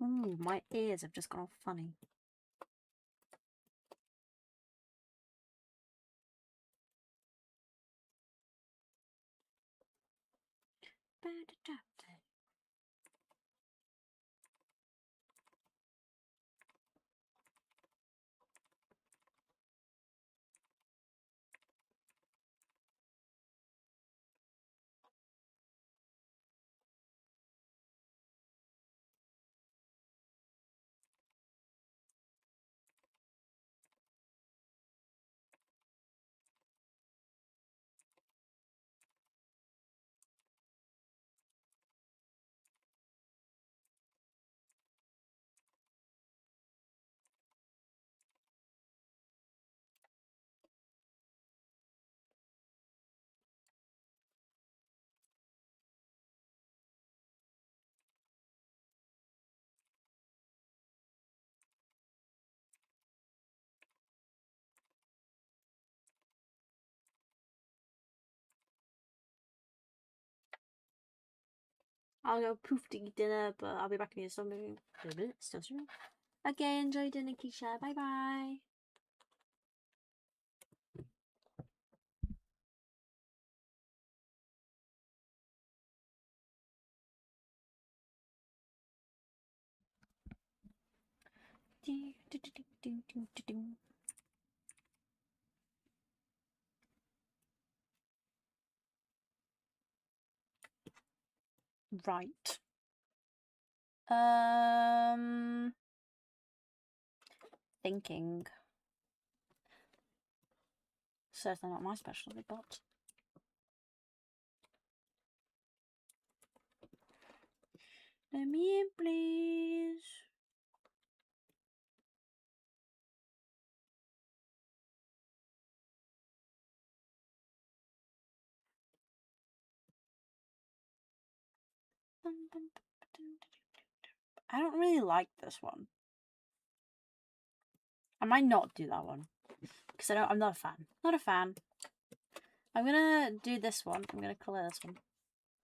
Ooh, my ears have just gone all funny. I'll go poof to eat dinner, but I'll be back in here in a minute. Still streaming. Okay, enjoy dinner, Keisha. Bye bye. Right. Thinking. Certainly not my specialty, but let me in, please. I don't really like this one. I might not do that one because I'm not a fan. Not a fan. I'm gonna do this one. I'm gonna colour this one,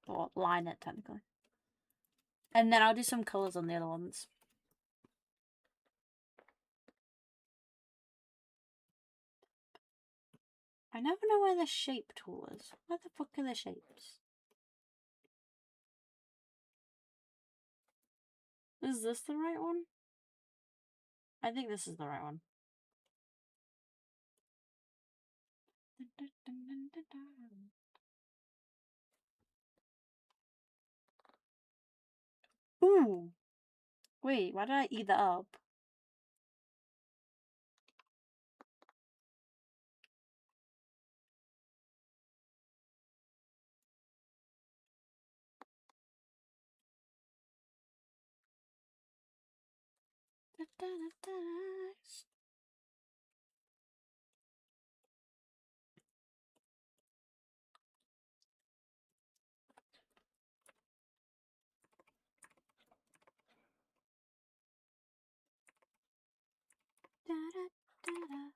or line it technically, and then I'll do some colours on the other ones. I never know where the shape tool is. Where the fuck are the shapes? Is this the right one? I think this is the right one. Ooh! Wait, why did I eat that up? Da-da-da-da.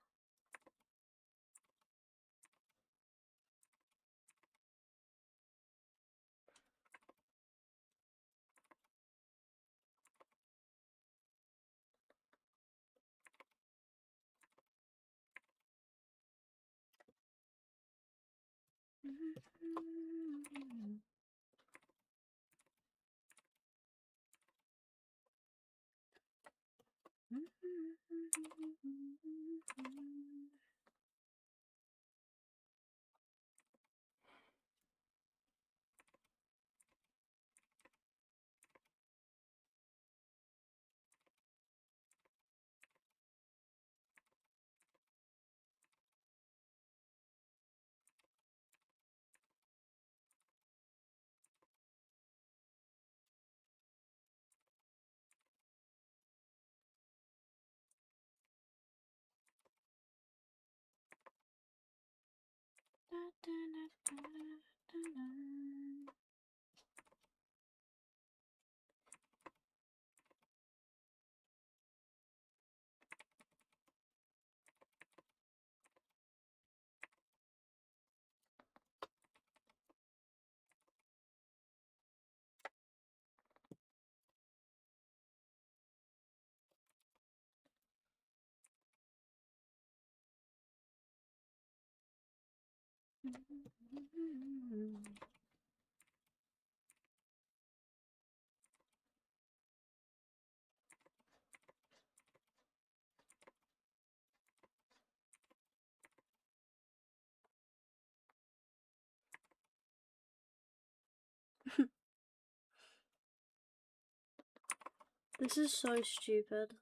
This is so stupid.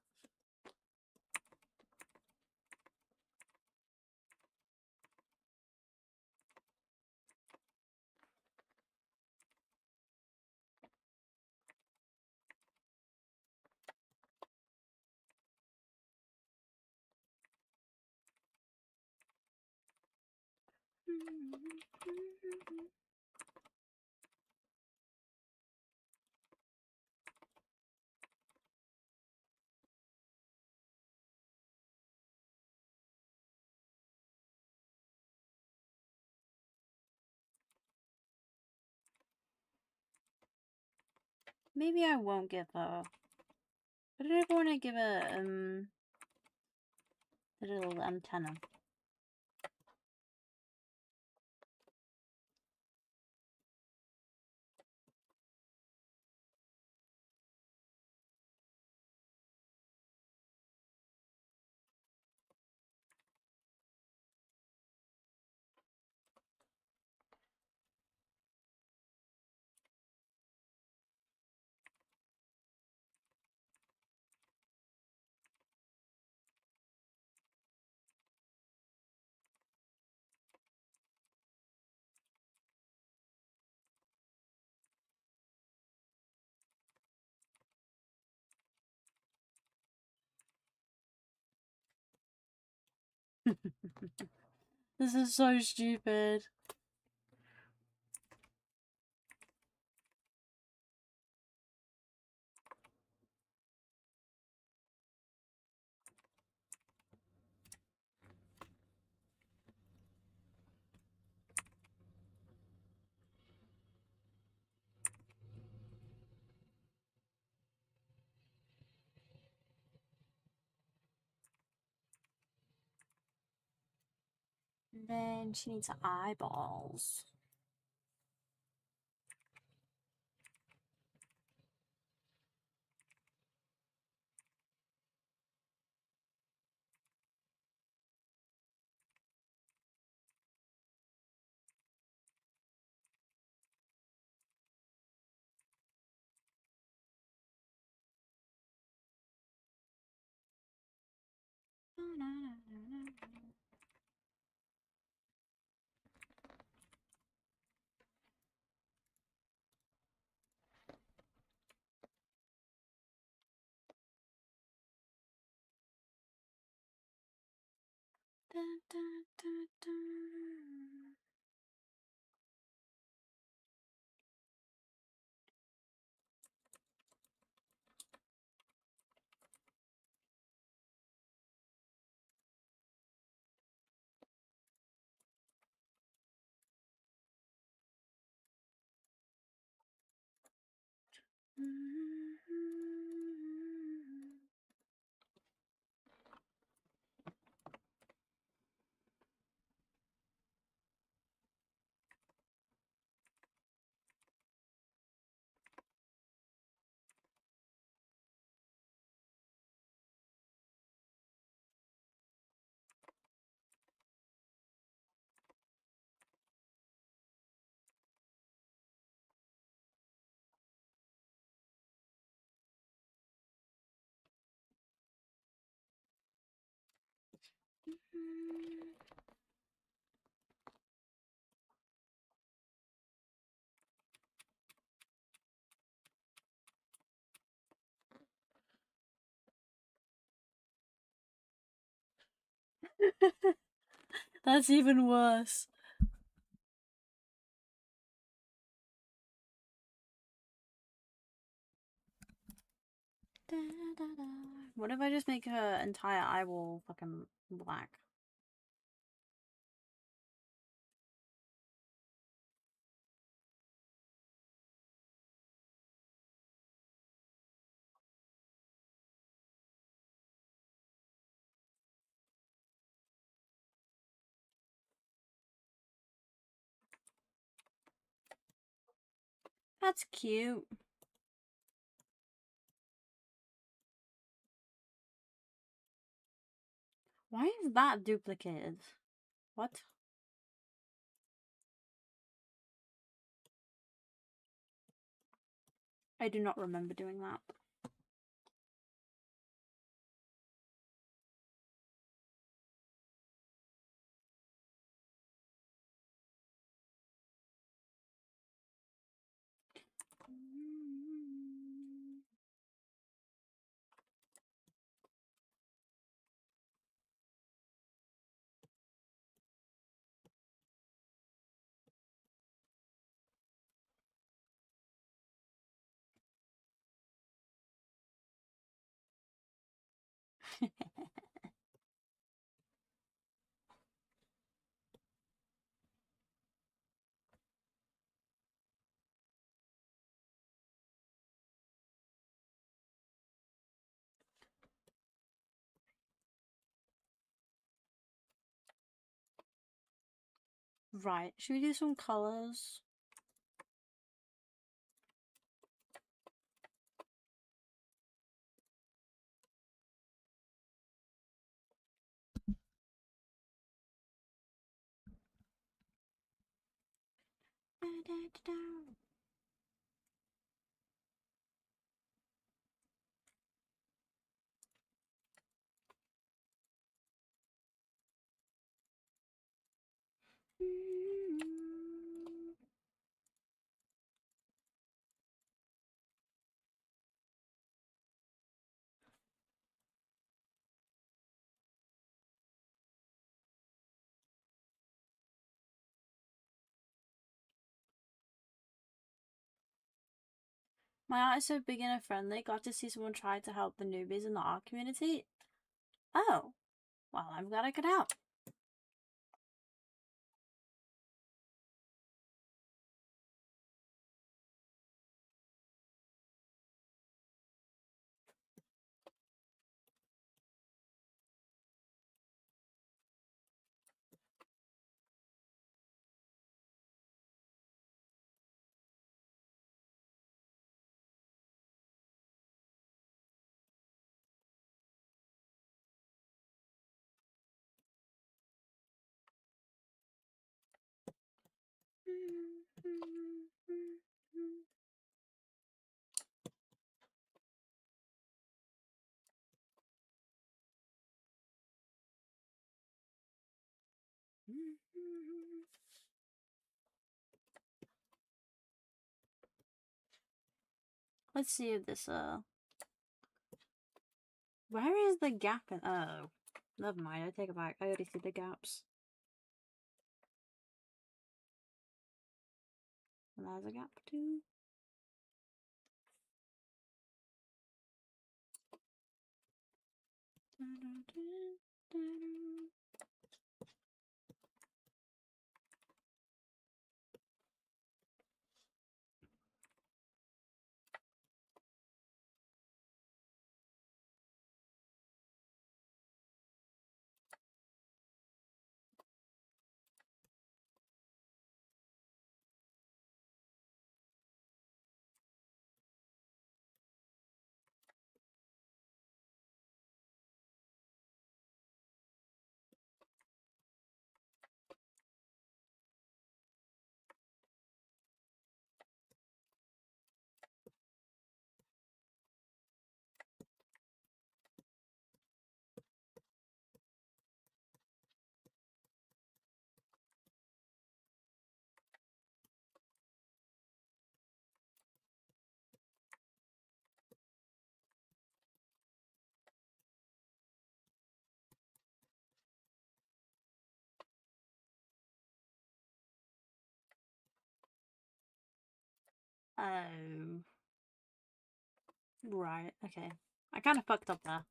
Maybe I won't give a. What did I want to give a little antenna? This is so stupid. And then she needs eyeballs. Dun, dun, dun, dun. That's even worse. What if I just make her entire eyeball fucking black? That's cute. Why is that duplicated? What? I do not remember doing that. Right, should we do some colors? My art is so beginner friendly. Got to see someone try to help the newbies in the art community. Oh, well, I'm glad I could help. Let's see if this, where is the gap in, oh, never mind, I take it back. I already see the gaps. And there's a gap too. Oh. Right, okay. I kind of fucked up there.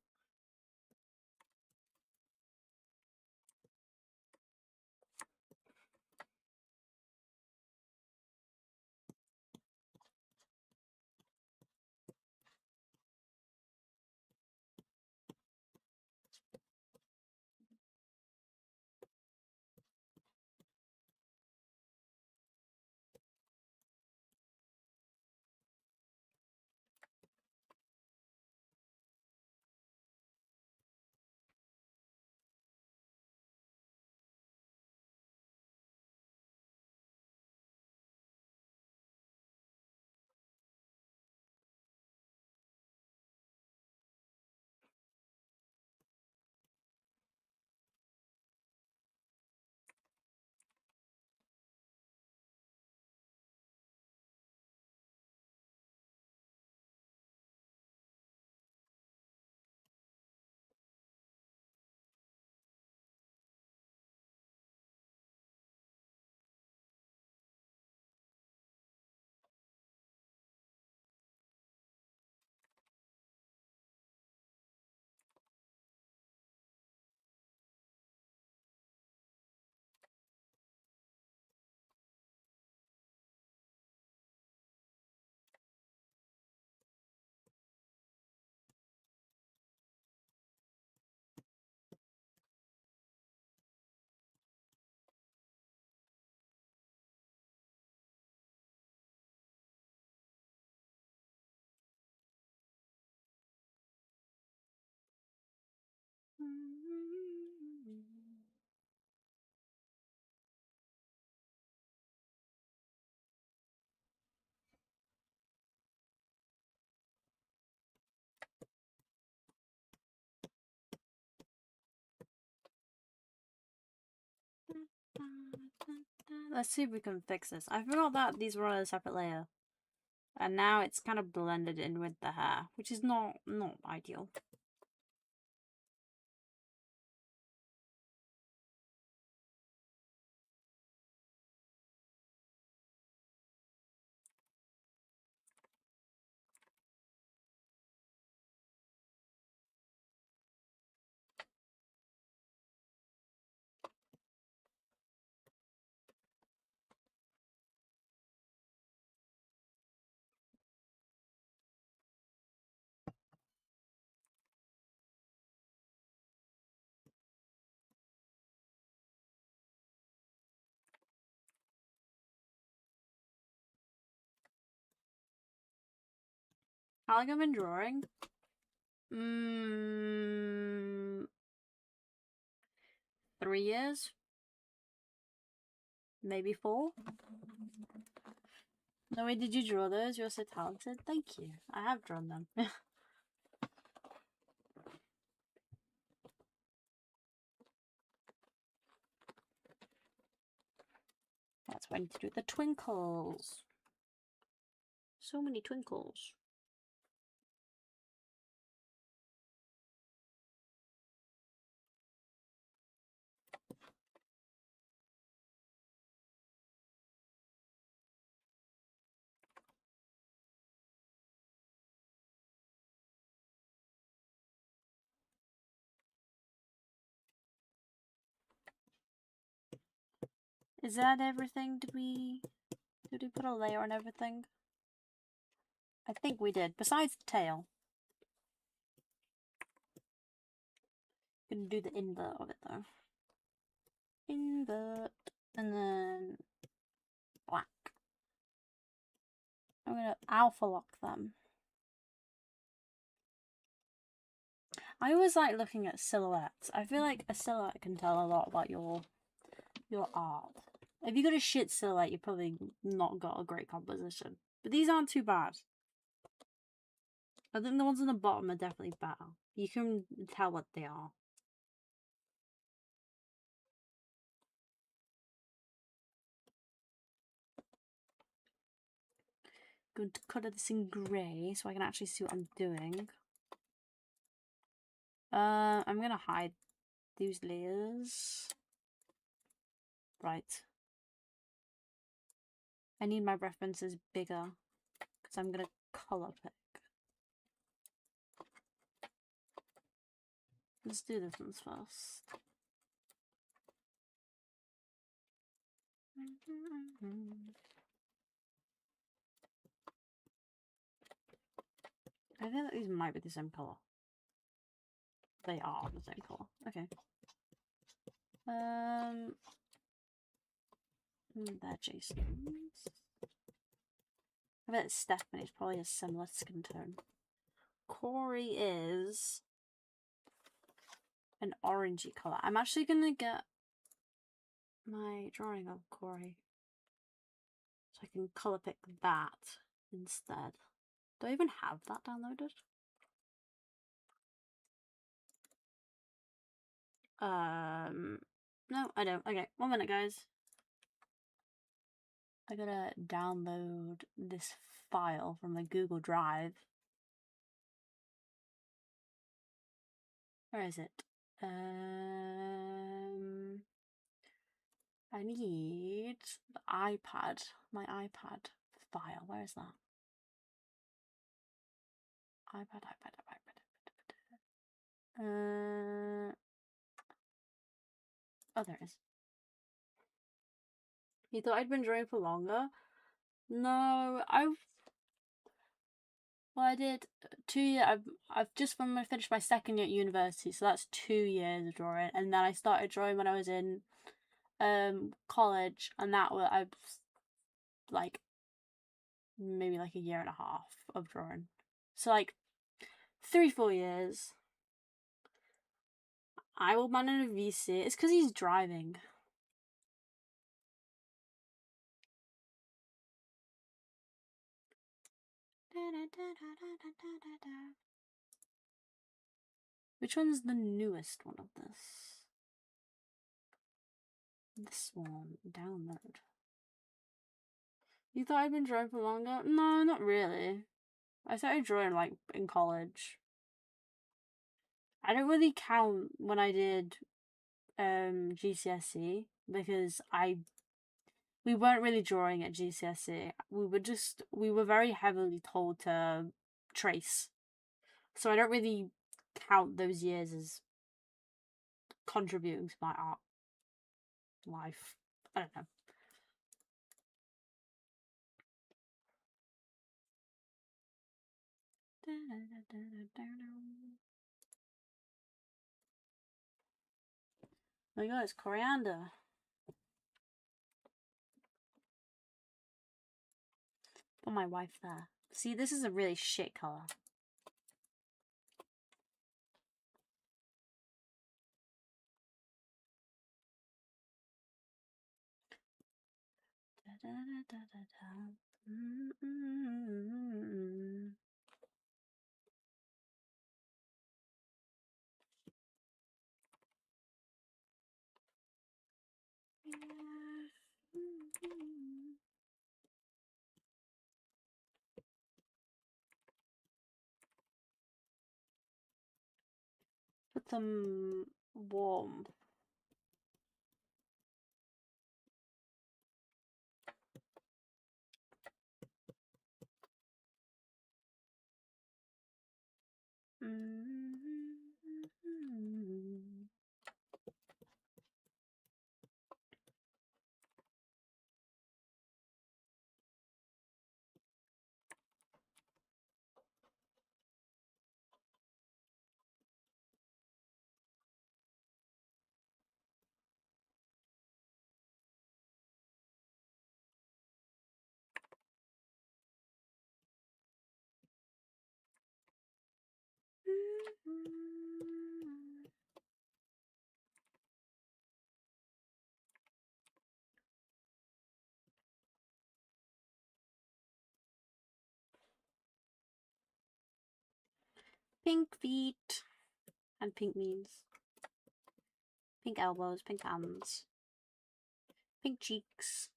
Let's see if we can fix this. I forgot that these were on a separate layer. And now it's kind of blended in with the hair, which is not ideal. How long have I been drawing? 3 years? Maybe 4? No way, did you draw those? You're so talented. Thank you. I have drawn them. That's why I need to do the twinkles. So many twinkles. Is that everything? Did we put a layer on everything? I think we did, besides the tail. Gonna do the invert of it though. Invert, and then black. I'm gonna alpha lock them. I always like looking at silhouettes. I feel like a silhouette can tell a lot about your art. If you got a shit silhouette, you've probably not got a great composition. But these aren't too bad. I think the ones on the bottom are definitely better. You can tell what they are. Going to colour this in grey so I can actually see what I'm doing. I'm gonna hide these layers. Right. I need my references bigger. So I'm gonna color pick. Let's do this one first. I think that these might be the same color. They are the same color. Okay. They're Jason's. I bet Stephanie's probably a similar skin tone. Corey is an orangey color. I'm actually gonna get my drawing of Corey so I can color pick that instead. Do I even have that downloaded? No, I don't. Okay, 1 minute, guys. I gotta download this file from my Google Drive. Where is it? I need the iPad. My iPad file. Where is that? iPad. Oh, there it is. You thought I'd been drawing for longer? No, I did 2 years. I've just finished my second year at university, so that's 2 years of drawing, and then I started drawing when I was in college, and that was I like maybe like a year and a half of drawing. So like 3-4 years. I will man in a VC. It's because he's driving. Which one's the newest one of this? This one. Download. You thought I'd been drawing for longer? No, not really. I started drawing like in college. I don't really count when I did GCSE because we weren't really drawing at GCSE. We were very heavily told to trace. So I don't really count those years as contributing to my art life. I don't know. Oh my god, it's coriander. Put my wife there. See, this is a really shit colour. Put some warmth. Pink feet and pink knees. Pink elbows, pink hands. Pink cheeks.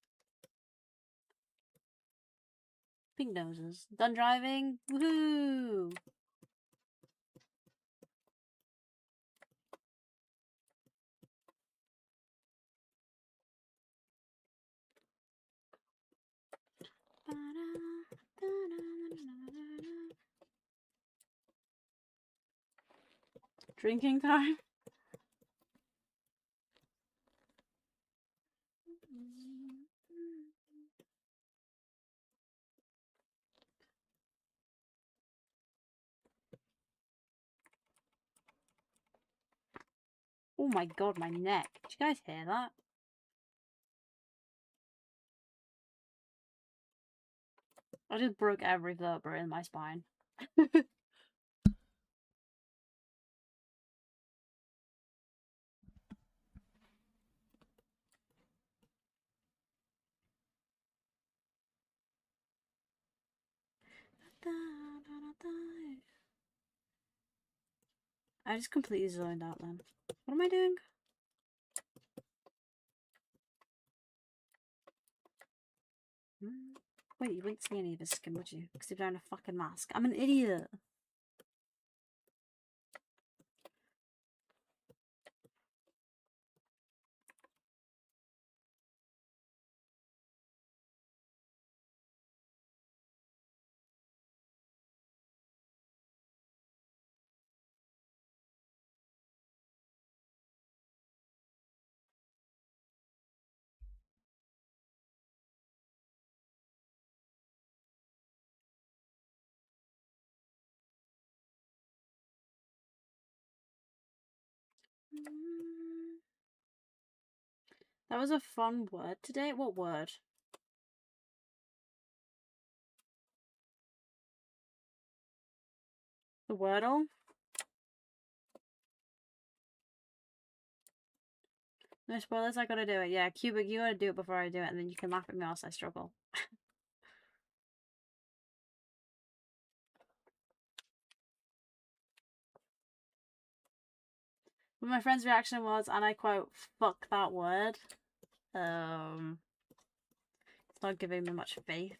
Pink noses. Done driving? Woohoo! Drinking time? Oh my god, my neck. Did you guys hear that? I just broke every vertebra in my spine. I just completely zoned out then. What am I doing? Wait, you wouldn't see any of his skin, would you? Because he's wearing a fucking mask. I'm an idiot. That was a fun word today. What word? The Wordle? No spoilers, I gotta do it. Yeah, Cubic, you gotta do it before I do it, and then you can laugh at me whilst I struggle. But my friend's reaction was, and I quote, "Fuck that word." It's not giving me much faith.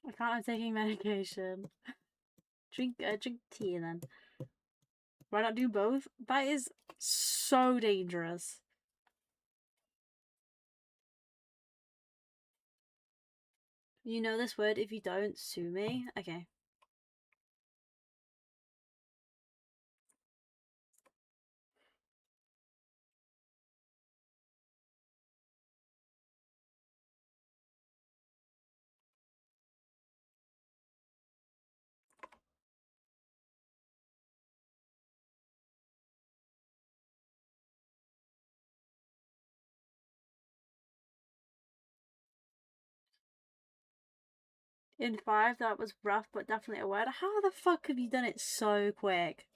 I can't. I'm taking medication. Drink tea then. Why not do both? That is so dangerous. You know this word. If you don't, sue me. Okay. In 5, that was rough, but definitely a word. How the fuck have you done it so quick?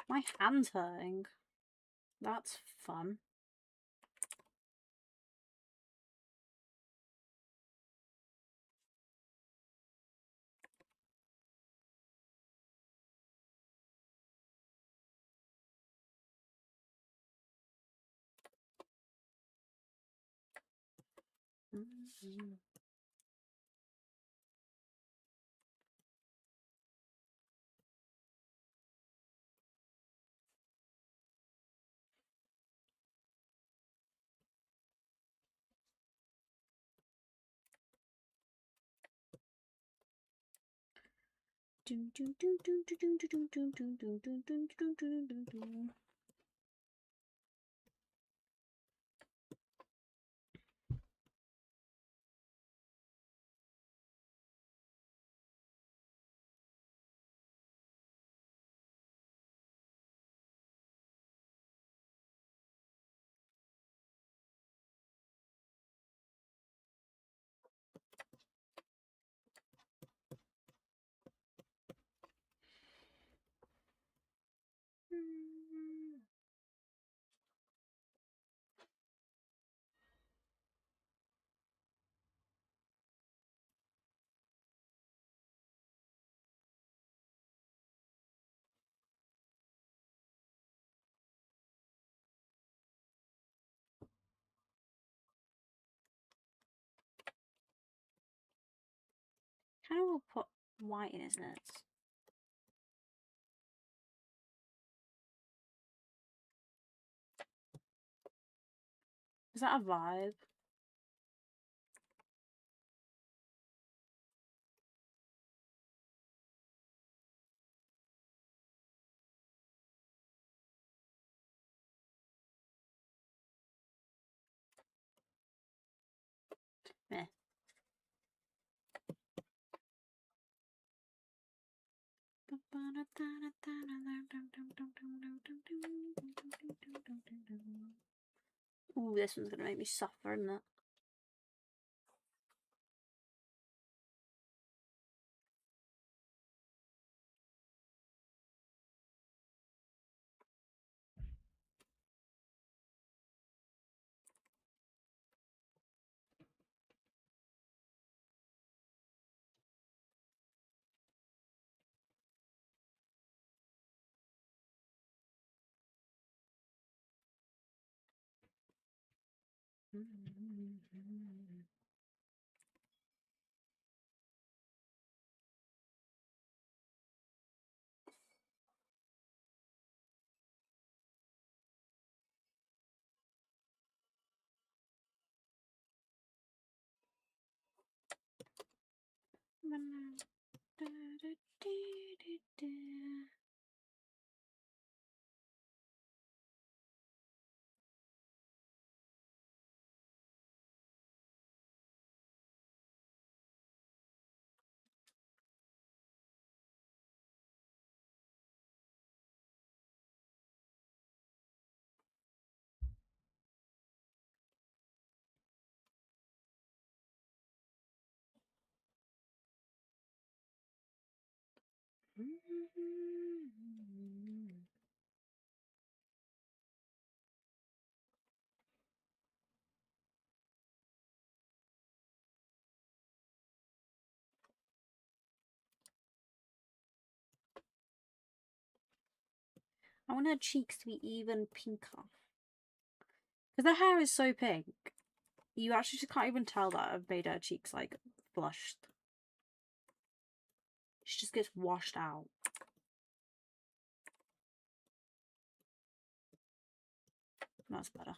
My hand's hurting. That's fun. Kind of will put white in, isn't it? Is that a vibe? Meh. Ooh, this one's gonna make me suffer, isn't it? I want her cheeks to be even pinker. Because her hair is so pink. You actually just can't even tell that I've made her cheeks, like, flushed. She just gets washed out. That's better.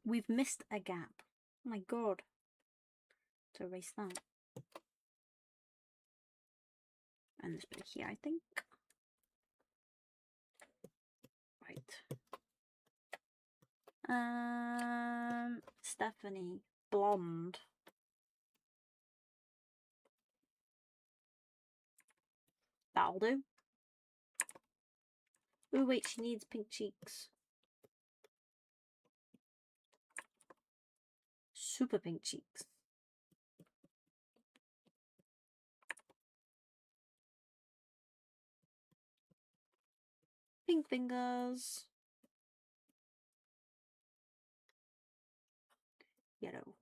We've missed a gap. Oh my god. To erase that. And this bit here, I think. Right. Stephanie. Blonde. That'll do. Oh wait, she needs pink cheeks. Super pink cheeks. Pink fingers. Yellow.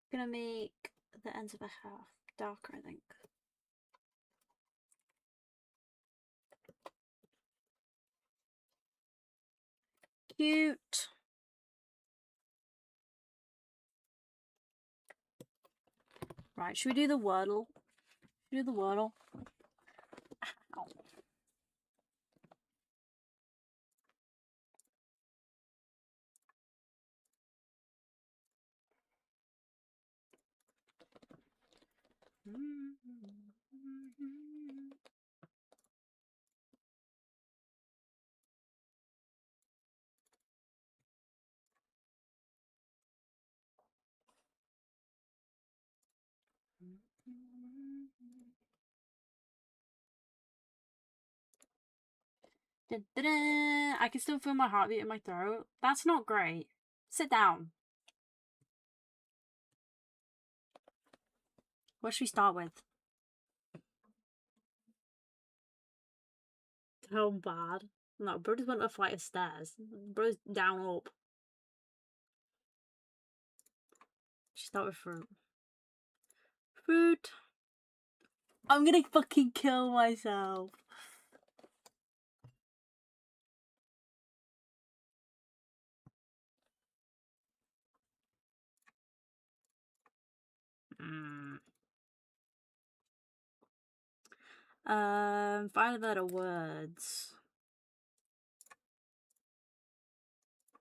Gonna make the ends of the hair darker, I think. Cute. Right, should we do the Wordle? Do the Wordle. Ow. I can still feel my heartbeat in my throat. That's not great. Sit down. What should we start with? How bad? No, bro just went up a flight of stairs. Bro's down up. Should start with fruit. Fruit. I'm gonna fucking kill myself. Find better words.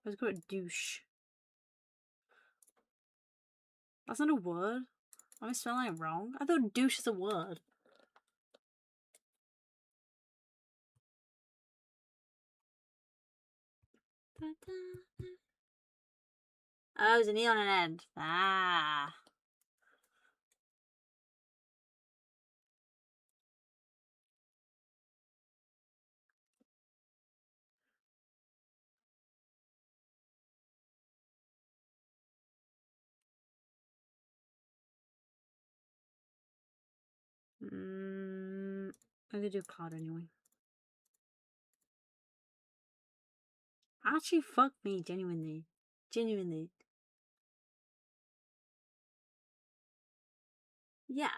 Let's go with douche. That's not a word. Am I spelling it wrong? I thought douche is a word. Oh, it's an E on an end. Ah. I'm gonna do cloud anyway. Actually, fuck me, genuinely. Genuinely. Yeah.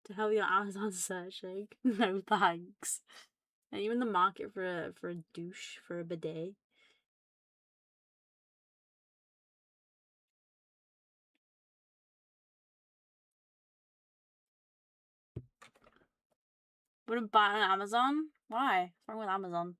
To help your Amazon searching. No thanks. Are you in the market for a douche, for a bidet? Wouldn't buy it on Amazon? Why? What's wrong with Amazon?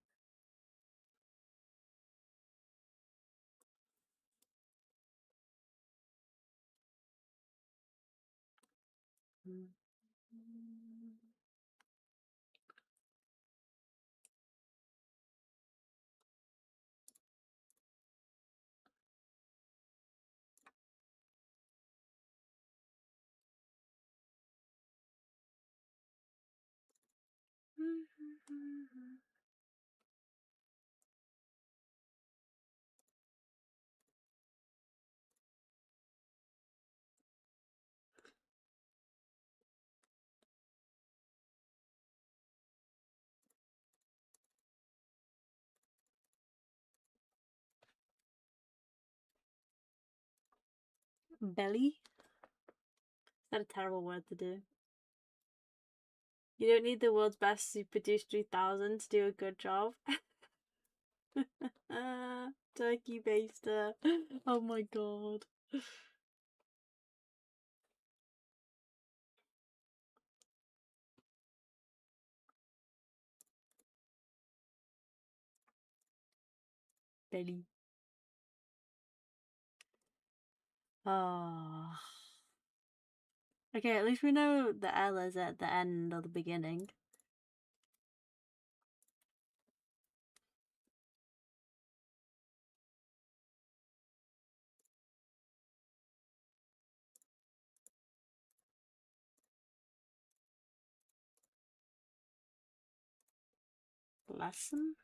Belly? Is that a terrible word to do? You don't need the world's best Super Douche 3000 to do a good job. Turkey baster. Oh my god. Belly. Oh. Okay, at least we know the L is at the end or the beginning. Lesson?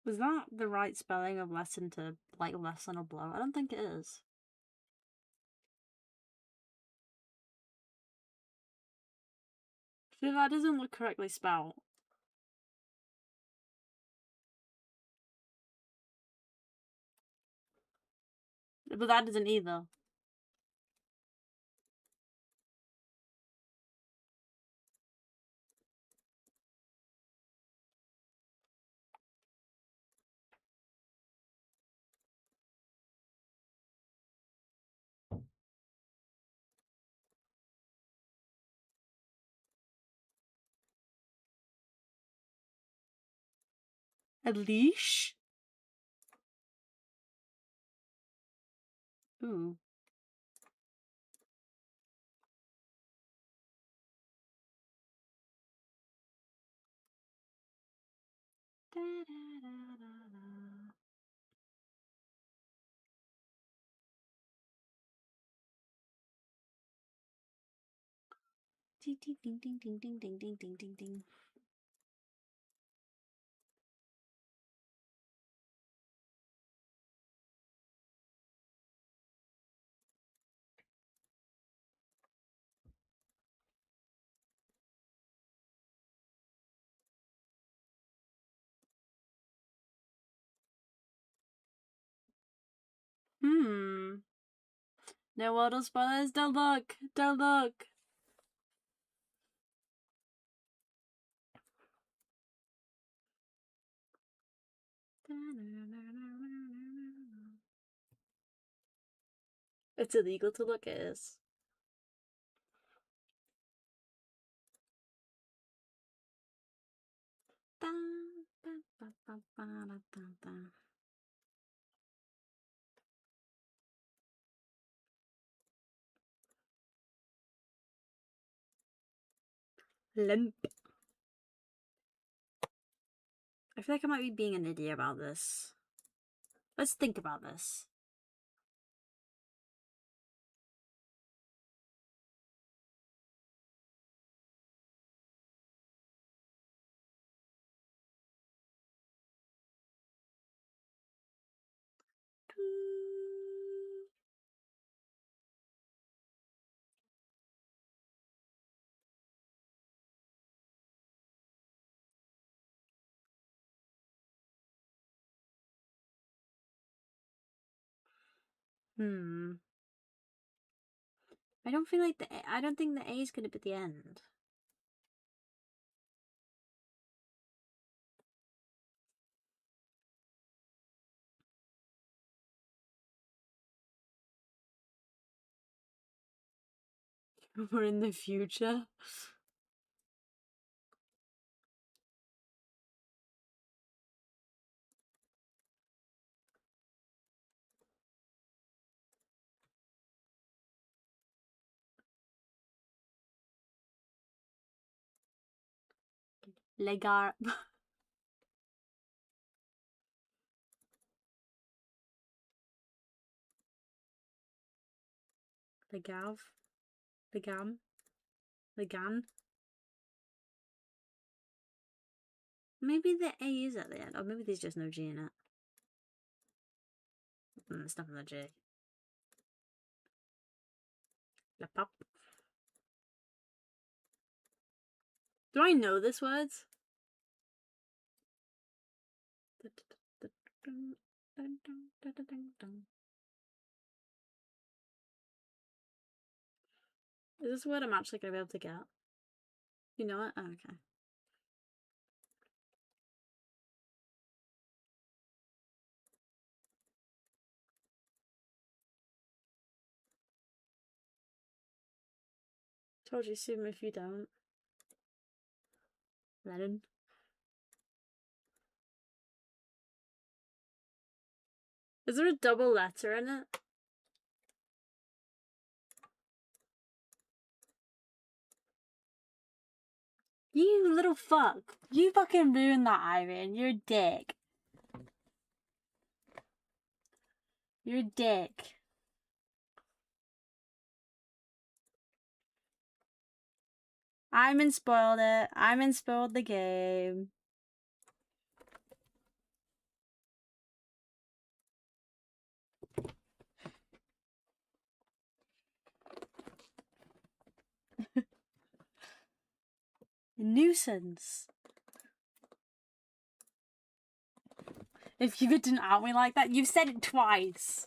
Was that the right spelling of lesson to, like, lesson or blow? I don't think it is. So that doesn't look correctly spelled. But that doesn't either. A leash? Ooh. Da, da, da, da, da. Ding ding ding ding ding ding ding ding ding ding ding. No water spoilers, don't look! Don't look! It's illegal to look, it is. Limp. I feel like I might be being an idiot about this. Let's think about this. I don't feel like I don't think the A is gonna be the end. We're in the future. Legar. Legav. Legam. Legan. Maybe the A is at the end. Or maybe there's just no G in it. It's not the G. Le pop. Do I know this words? Is this a word I'm actually going to be able to get? You know it? Oh, okay. Told you, sue me if you don't. Lennon. Is there a double letter in it? You little fuck. You fucking ruined that, Irene. You're a dick. You're a dick. Iman spoiled it. Iman spoiled the game. Nuisance. If you didn't out me like that, you've said it twice.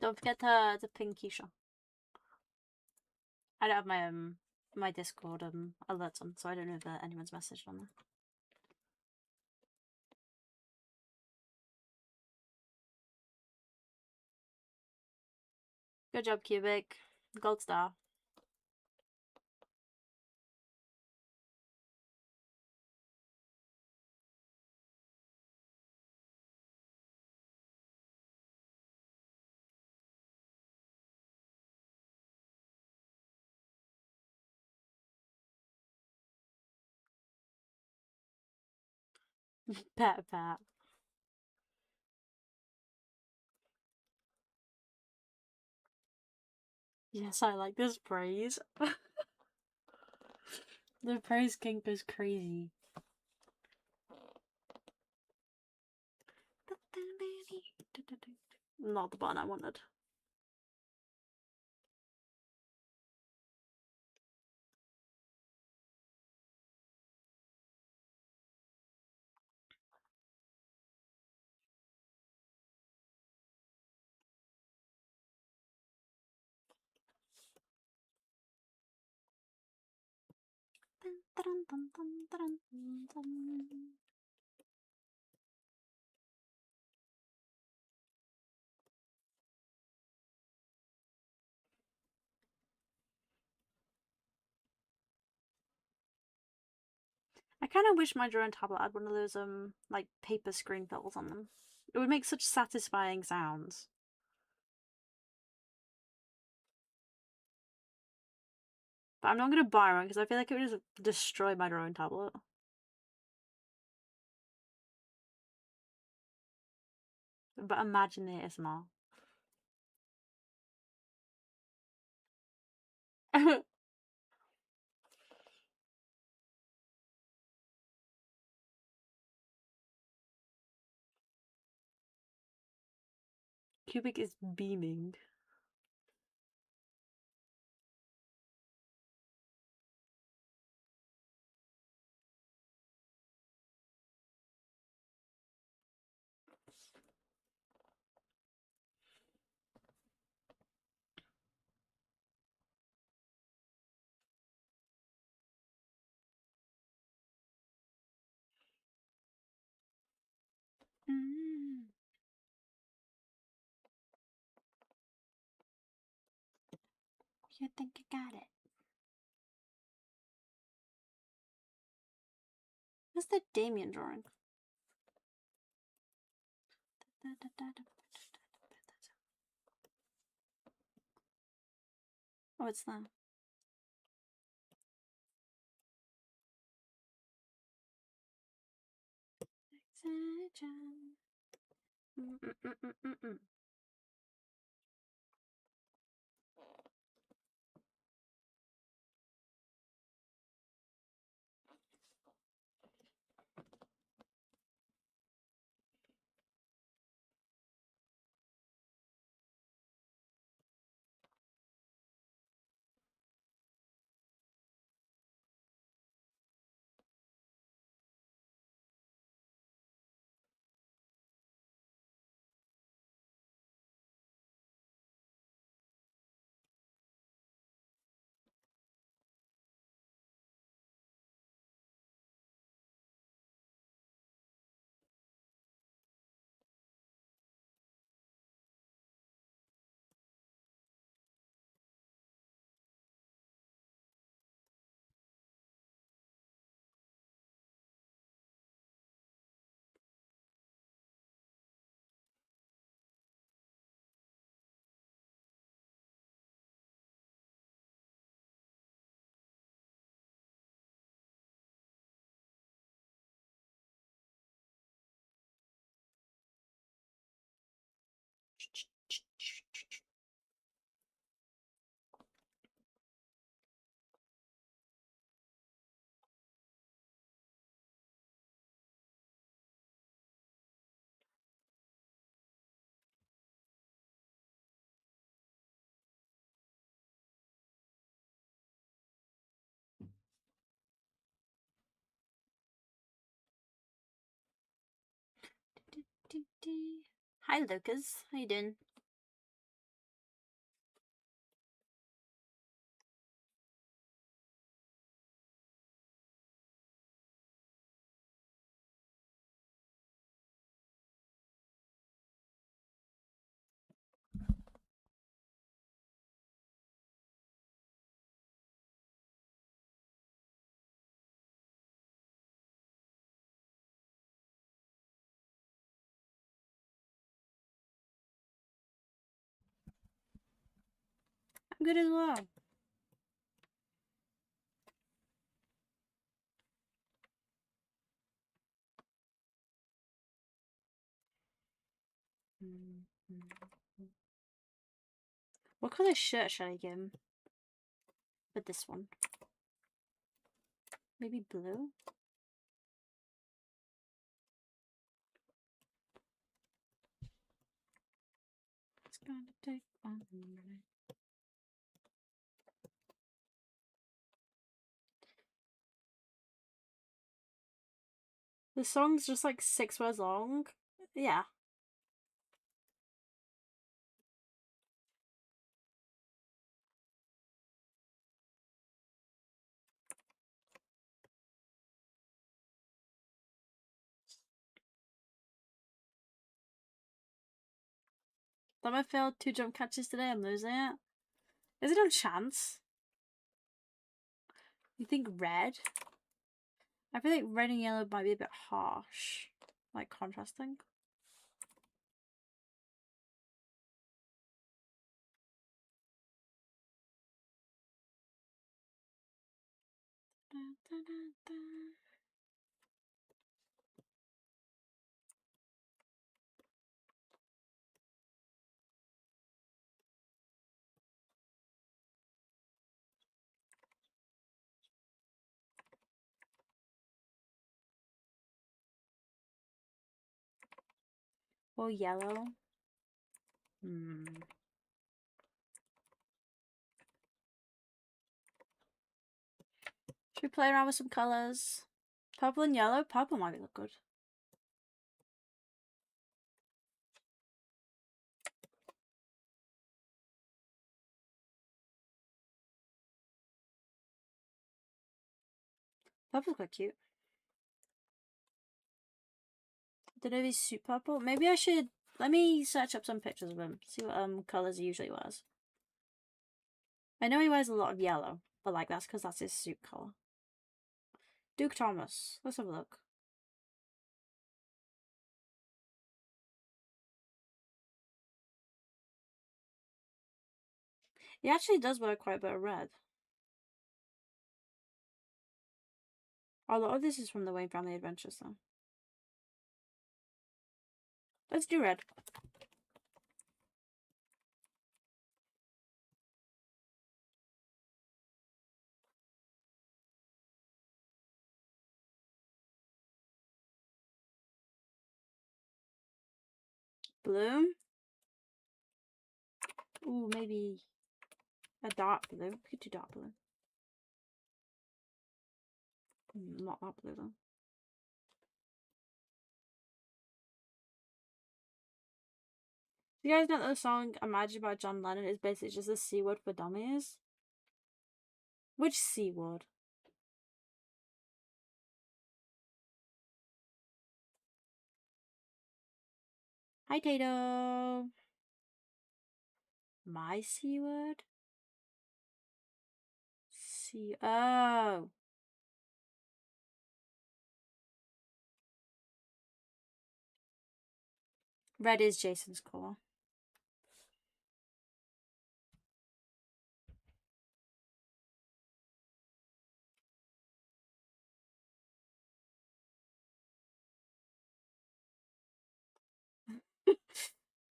Don't forget to ping Keisha. I don't have my Discord alerts on, so I don't know if anyone's messaged on there. Good job, Cubic. Gold star. Pat. Yes, I like this praise. The praise kink goes crazy. Not the button I wanted. I kind of wish my drawing tablet had one of those like paper screen fills on them. It would make such satisfying sounds. But I'm not gonna buy one because I feel like it would just destroy my drawing tablet. But imagine the ASMR. Cubic is beaming. Mm. You think you got it? What's the Damien drawing? Oh, it's that. Hi, Lucas. How you doing? I'm good as well. What color shirt should I give him? With this one. Maybe blue? It's gonna take on a minute. The song's just like 6 words long. Yeah. I failed 2 jump catches today. I'm losing it. Is it on chance? You think red? I feel like red and yellow might be a bit harsh. Like contrasting. Or yellow. Should we play around with some colours? Purple and yellow? Purple might look good. Purple's quite cute. Did he suit purple? Maybe I should... Let me search up some pictures of him. See what colours he usually wears. I know he wears a lot of yellow, but like that's because that's his suit colour. Duke Thomas. Let's have a look. He actually does wear quite a bit of red. A lot of this is from the Wayne Family Adventures though. Let's do red. Blue. Ooh, maybe a dark blue. We could do dark blue. Not that blue though. You guys know that the song Imagine by John Lennon is basically just a C word for dummies? Which C word? Hi, Tato. My C word? C. Oh. Red is Jason's colour.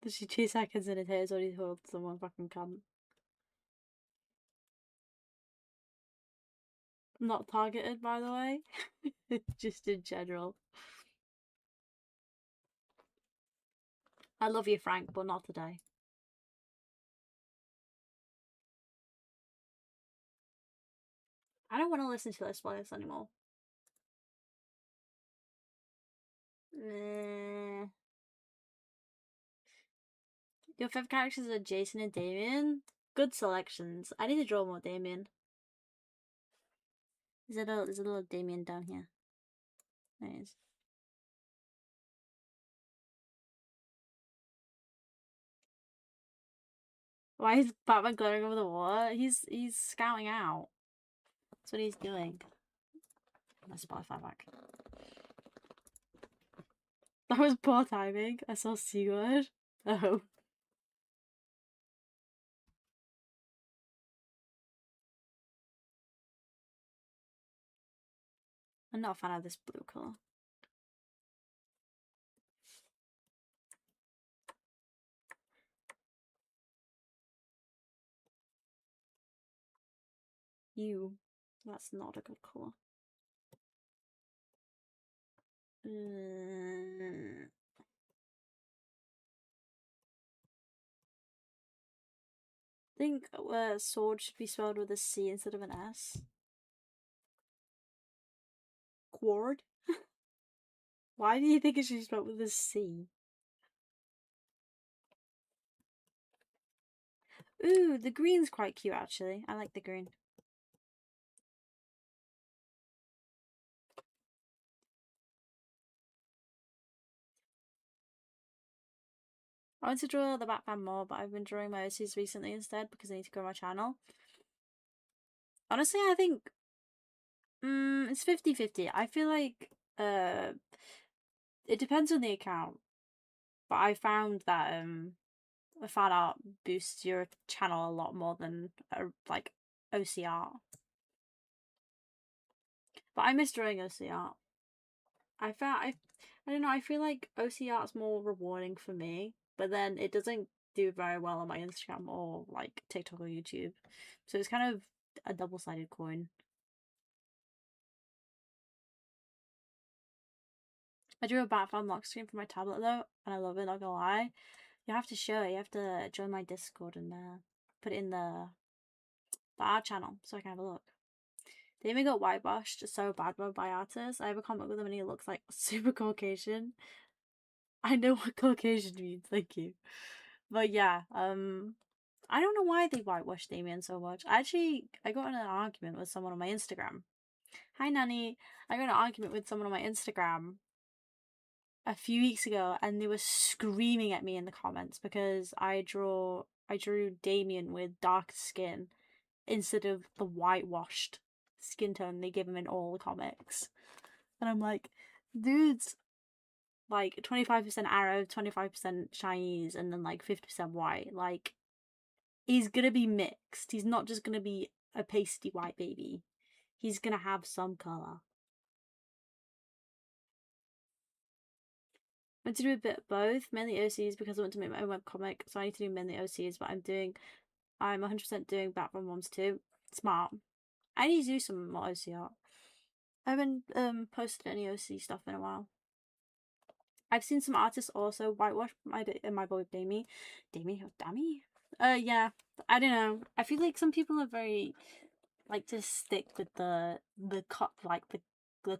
Does she 2 seconds in his hair so he holds someone fucking cunt? Not targeted, by the way. Just in general. I love you, Frank, but not today. I don't want to listen to this voice anymore. Your favourite characters are Jason and Damien? Good selections. I need to draw more Damien. There's a little Damien down here. There he is. Why is Batman glaring over the water? He's scouting out. That's what he's doing. My Spotify back. That was poor timing. I saw Sigurd. Oh. I'm not a fan of this blue colour. That's not a good colour. I think sword should be spelled with a C instead of an S. Quard? Why do you think it should be spelled with a C? Ooh, the green's quite cute actually. I like the green. I want to draw the Batman more, but I've been drawing my OCs recently instead because I need to grow my channel. Honestly, I think it's 50-50. I feel like it depends on the account. But I found that a fan art boosts your channel a lot more than like OC art. But I miss drawing OC art. I don't know, I feel like OC art's more rewarding for me, but then it doesn't do very well on my Instagram or like TikTok or YouTube. So it's kind of a double-sided coin. I drew a Batman lock screen for my tablet though, and I love it, not gonna lie. You have to show it. You have to join my Discord and put it in the our channel so I can have a look. Damien got whitewashed so bad by artists. I have a comment with him and he looks like super Caucasian. I know what Caucasian means, thank you. But yeah, I don't know why they whitewashed Damien so much. I got in an argument with someone on my Instagram. Hi Nanny. I got in an argument with someone on my Instagram a few weeks ago and they were screaming at me in the comments because I drew Damien with dark skin instead of the whitewashed skin tone they give him in all the comics. And I'm like, dude's like 25% Arab, 25% Chinese, and then like 50% white. Like, he's gonna be mixed. He's not just gonna be a pasty white baby. He's gonna have some colour. I want to do a bit of both, mainly OCs because I want to make my own webcomic, so I need to do mainly OCs, but I'm 100% doing Batman ones too. Smart. I need to do some more OC art. I haven't posted any OC stuff in a while. I've seen some artists also whitewash my boy Damie. Yeah, I don't know. I feel like some people are very like to stick with the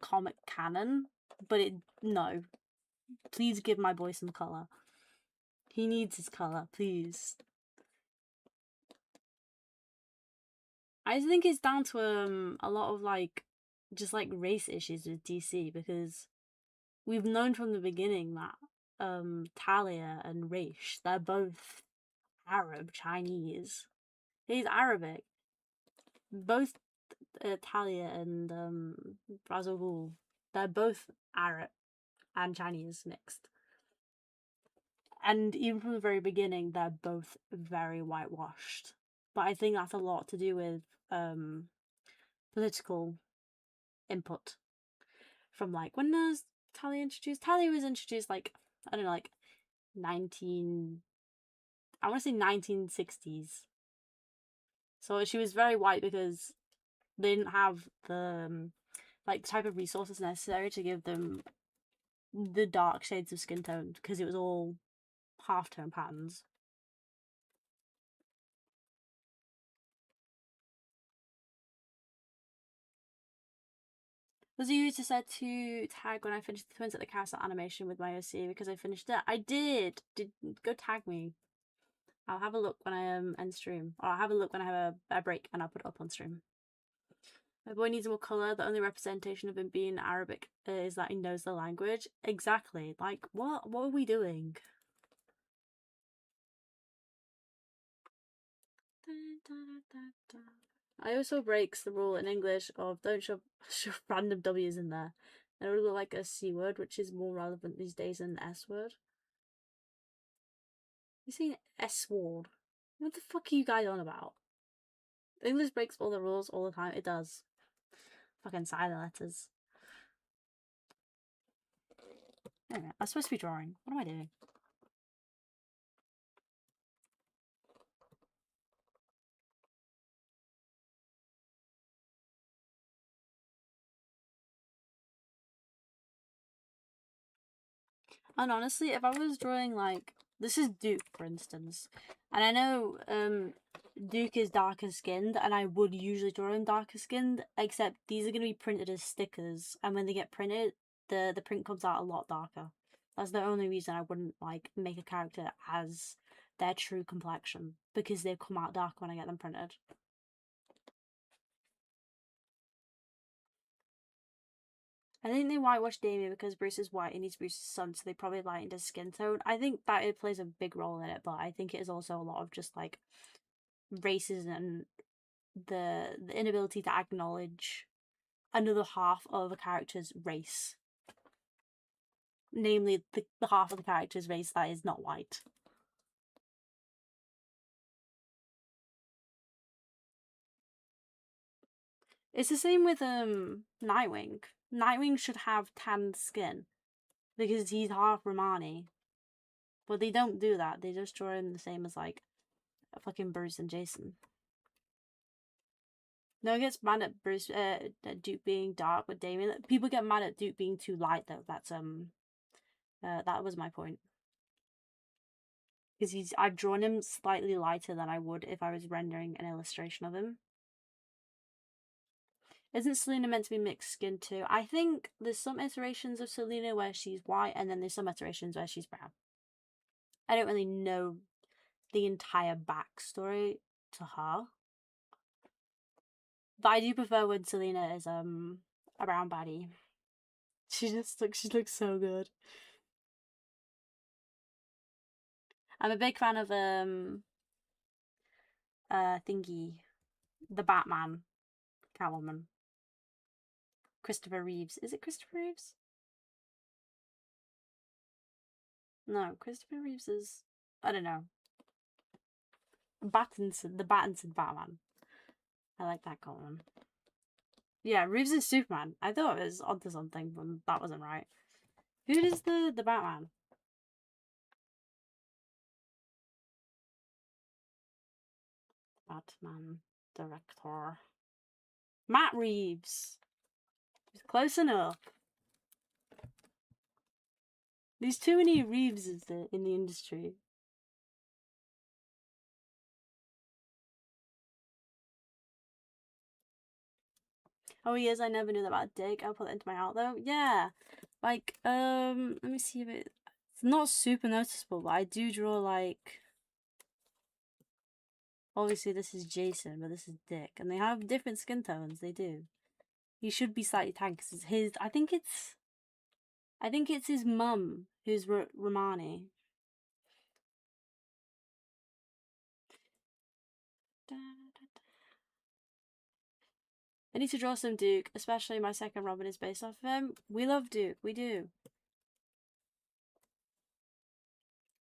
comic canon, but no. Please give my boy some color. He needs his color, please. I think it's down to a lot of like just like race issues with DC because we've known from the beginning that Talia and Raish, they're both Arab, Chinese. He's Arabic. Both Talia and Ra's al Ghul, they're both Arab and Chinese mixed. And even from the very beginning, they're both very whitewashed. But I think that's a lot to do with political input. From like, when was Talia introduced? Talia was introduced like, I don't know, like I want to say 1960s. So she was very white because they didn't have the like the type of resources necessary to give them the dark shades of skin tone because it was all half-tone patterns. Was you just said to tag when I finished the Twins at the Castle animation with my OC because I finished it? I did. Go tag me. I'll have a look when I end stream. Or I'll have a look when I have a break and I'll put it up on stream. My boy needs more colour. The only representation of him being Arabic is that he knows the language. Exactly. Like, what are we doing? I also breaks the rule in English of don't shove random W's in there. And it would look like a C word, which is more relevant these days than an S word. You saying S word? What the fuck are you guys on about? English breaks all the rules all the time. It does. Fucking silent letters. Anyway, I'm supposed to be drawing. What am I doing? And honestly, if I was drawing like this is Duke, for instance, and I know Duke is darker skinned, and I would usually draw him darker skinned, except these are gonna be printed as stickers, and when they get printed, the print comes out a lot darker. That's the only reason I wouldn't like make a character as their true complexion, because they come out dark when I get them printed. I think they whitewashed Damien because Bruce is white and he's Bruce's son, so they probably lightened his skin tone. I think that it plays a big role in it, but I think it is also a lot of just like racism and the inability to acknowledge another half of a character's race. Namely, the half of the character's race that is not white. It's the same with Nightwing. Nightwing should have tanned skin because he's half Romani. But they don't do that. They just draw him the same as like fucking Bruce and Jason. No one gets mad at Bruce, at Duke being dark with Damien. People get mad at Duke being too light though. That's that was my point. because I've drawn him slightly lighter than I would if I was rendering an illustration of him. Isn't Selena meant to be mixed skin too? I think there's some iterations of Selena where she's white, and then there's some iterations where she's brown. I don't really know the entire backstory to her, but I do prefer when Selena is a brown baddie. She looks so good. I'm a big fan of thingy, the Batman, Catwoman, Christopher Reeves. Is it Christopher Reeves? No, Christopher Reeves is, I don't know. Battinson, the Battinson Batman. I like that Catwoman. Yeah, Reeves is Superman. I thought it was onto something, but that wasn't right. Who is the Batman? Batman director. Matt Reeves. He's close enough. There's too many Reeveses in the industry. Oh, he is. I never knew that about Dick. I'll put it into my art though. Yeah. Like, let me see if it's not super noticeable, but I do draw like, obviously this is Jason, but this is Dick, and they have different skin tones. They do. He should be slightly tan because it's his. I think it's his mum who's Romani. I need to draw some Duke, especially my second Robin is based off of him. We love Duke, we do.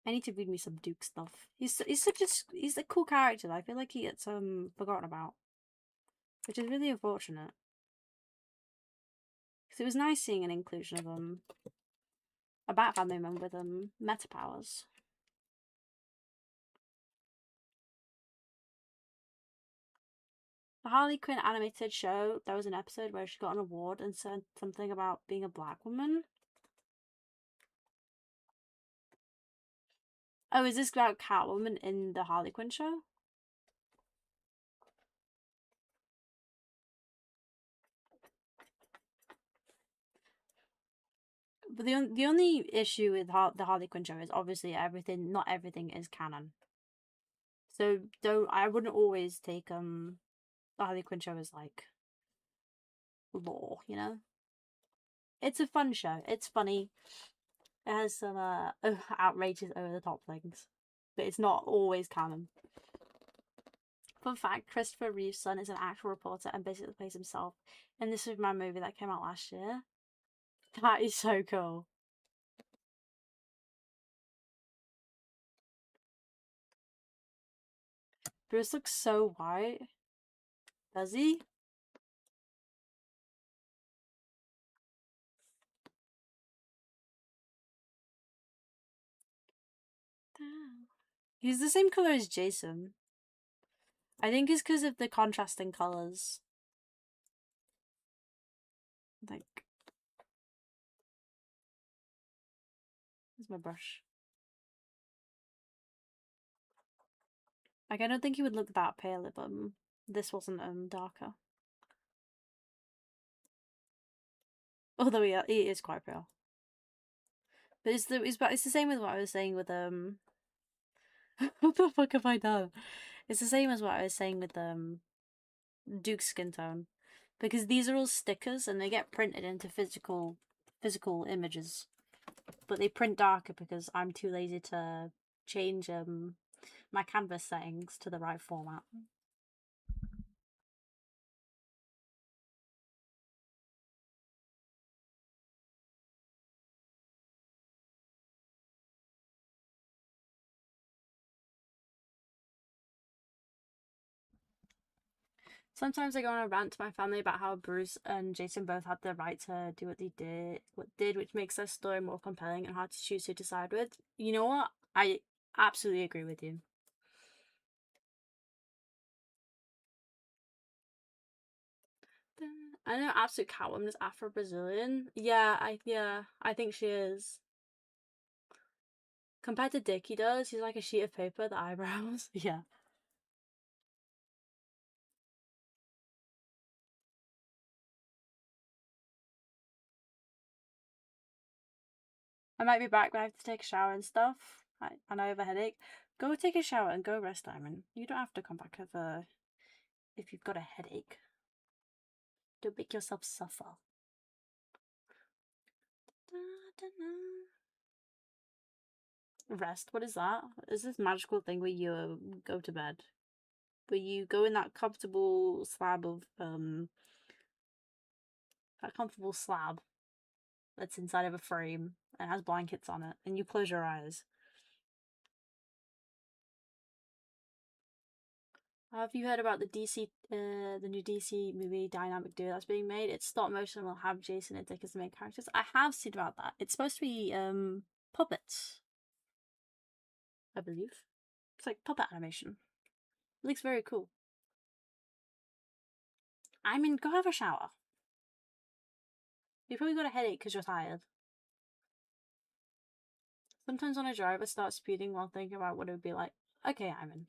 I need to read me some Duke stuff. He's a cool character. I feel like he gets forgotten about, which is really unfortunate. Because it was nice seeing an inclusion of a Bat family member with meta powers. The Harley Quinn animated show, there was an episode where she got an award and said something about being a black woman. Oh, is this about Catwoman in the Harley Quinn show? But the only issue with the Harley Quinn show is obviously not everything is canon. So I wouldn't always take the Harley Quinn show as like law, you know? It's a fun show. It's funny. It has some outrageous over the top things. But it's not always canon. Fun fact, Christopher Reeve's son is an actual reporter and basically plays himself in the Superman movie that came out last year. That is so cool. Bruce looks so white. Does he? Damn. He's the same color as Jason. I think it's because of the contrasting colors. Like, where's my brush? Like, I don't think he would look that pale if this wasn't darker. Although he is quite pale. But it's the same with what I was saying with what the fuck have I done? It's the same as what I was saying with Duke's skin tone, because these are all stickers and they get printed into physical images, but they print darker because I'm too lazy to change my canvas settings to the right format. Sometimes I go on a rant to my family about how Bruce and Jason both had the right to do what they did, which makes their story more compelling and hard to choose who to side with. You know what? I absolutely agree with you. I know Absolute Catwoman is Afro-Brazilian. Yeah, I think she is. Compared to Dick, he does. He's like a sheet of paper, the eyebrows. Yeah. I might be back, but I have to take a shower and stuff. And I have a headache. Go take a shower and go rest, Diamond. You don't have to come back if you've got a headache. Don't make yourself suffer. Rest? What is that? Is this magical thing where you go to bed? Where you go in that comfortable slab of that's inside of a frame and has blankets on it, and you close your eyes. Have you heard about the new DC movie Dynamic Duo that's being made? It's stop motion, will have Jason and Dick as the main characters. I have seen about that. It's supposed to be puppets, I believe. It's like puppet animation. It looks very cool. I mean, go have a shower. You probably got a headache because you're tired. Sometimes when I drive, I start speeding while thinking about what it would be like. Okay, Ivan.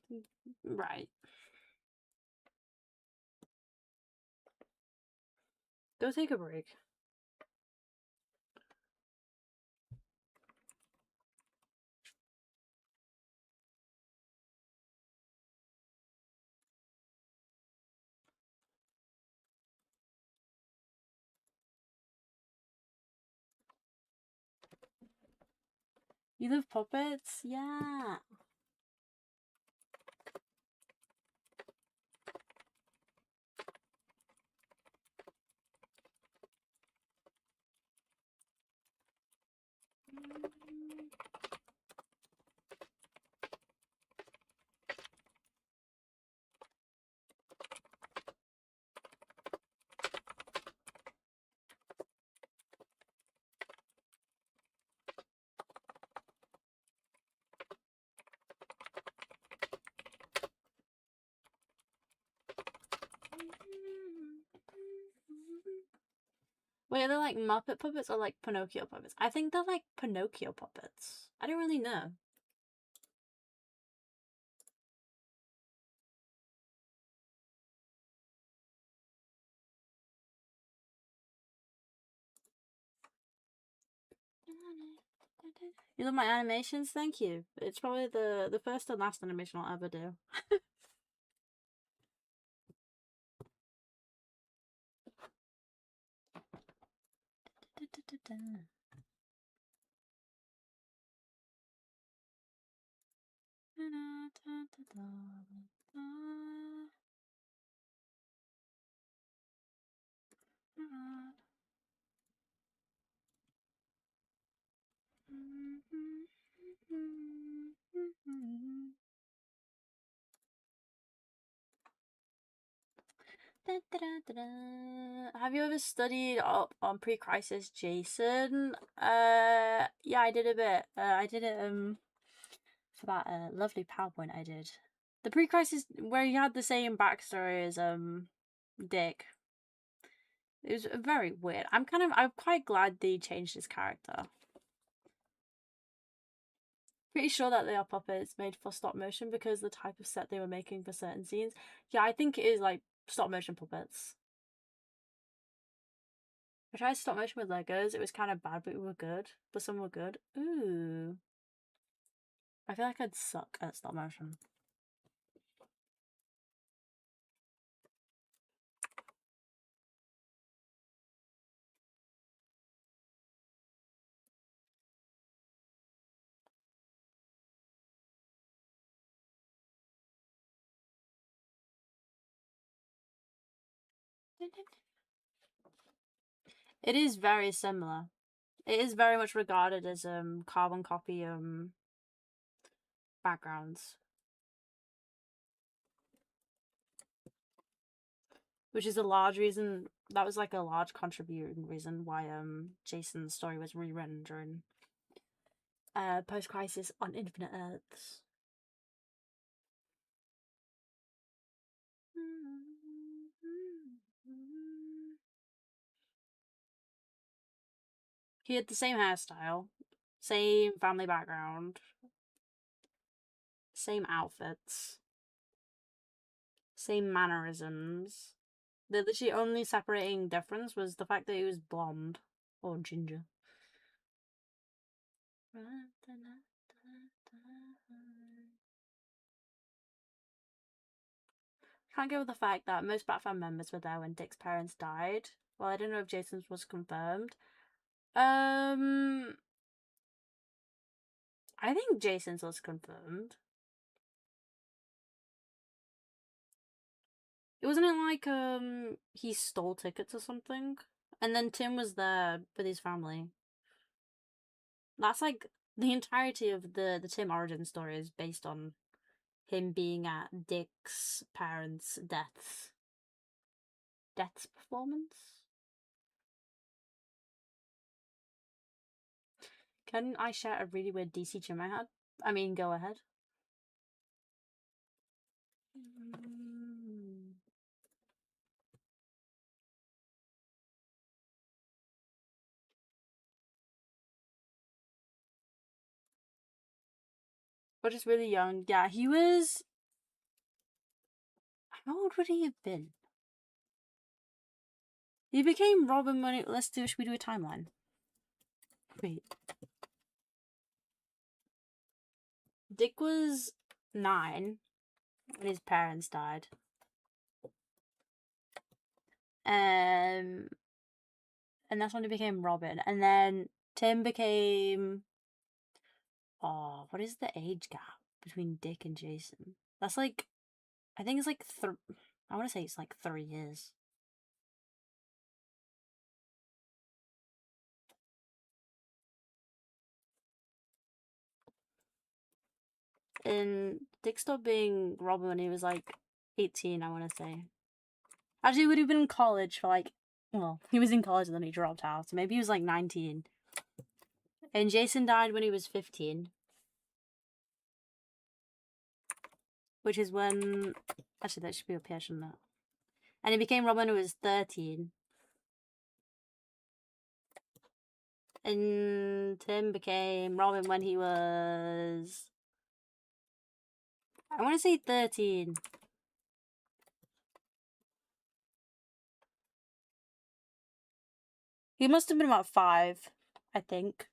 Right. Go take a break. You love puppets? Yeah. Wait, are they like Muppet puppets or like Pinocchio puppets? I think they're like Pinocchio puppets. I don't really know. You love my animations? Thank you. It's probably the first and last animation I'll ever do. Have you ever studied up on pre-crisis Jason? Yeah, I did a bit. I did it for that lovely PowerPoint I did. The pre-crisis where he had the same backstory as Dick. It was very weird. I'm quite glad they changed his character. Pretty sure that they are puppets made for stop motion because the type of set they were making for certain scenes. Yeah, I think it is like stop motion puppets. I tried stop motion with Legos. It was kind of bad, but we were good. But some were good. Ooh. I feel like I'd suck at stop motion. It is very similar. It is very much regarded as carbon copy backgrounds. Which is a large reason, that was like a large contributing reason why Jason's story was rewritten during post crisis on Infinite Earths. He had the same hairstyle. Same family background. Same outfits. Same mannerisms. The literally only separating difference was the fact that he was blonde or ginger. Can't get with the fact that most Batman members were there when Dick's parents died. Well, I don't know if Jason's was confirmed. I think Jason's was confirmed. It wasn't it like he stole tickets or something? And then Tim was there with his family. That's like the entirety of the Tim origin story is based on him being at Dick's parents' deaths performance. Can I share a really weird DC gym I had? I mean, go ahead. But just really young. Yeah, he was. How old would he have been? He became Robin when should we do a timeline? Wait. Dick was 9 when his parents died. And that's when he became Robin. And then Tim became. Oh, what is the age gap between Dick and Jason? That's like, I think it's like I want to say it's like 3 years. And Dick stopped being Robin when he was like 18, I want to say. Actually, he would have been in college for like, well, he was in college and then he dropped out, so maybe he was like 19. And Jason died when he was 15. Which is when, actually that should be up here, shouldn't it? And he became Robin when he was 13. And Tim became Robin when he was, I want to say 13. He must have been about 5, I think.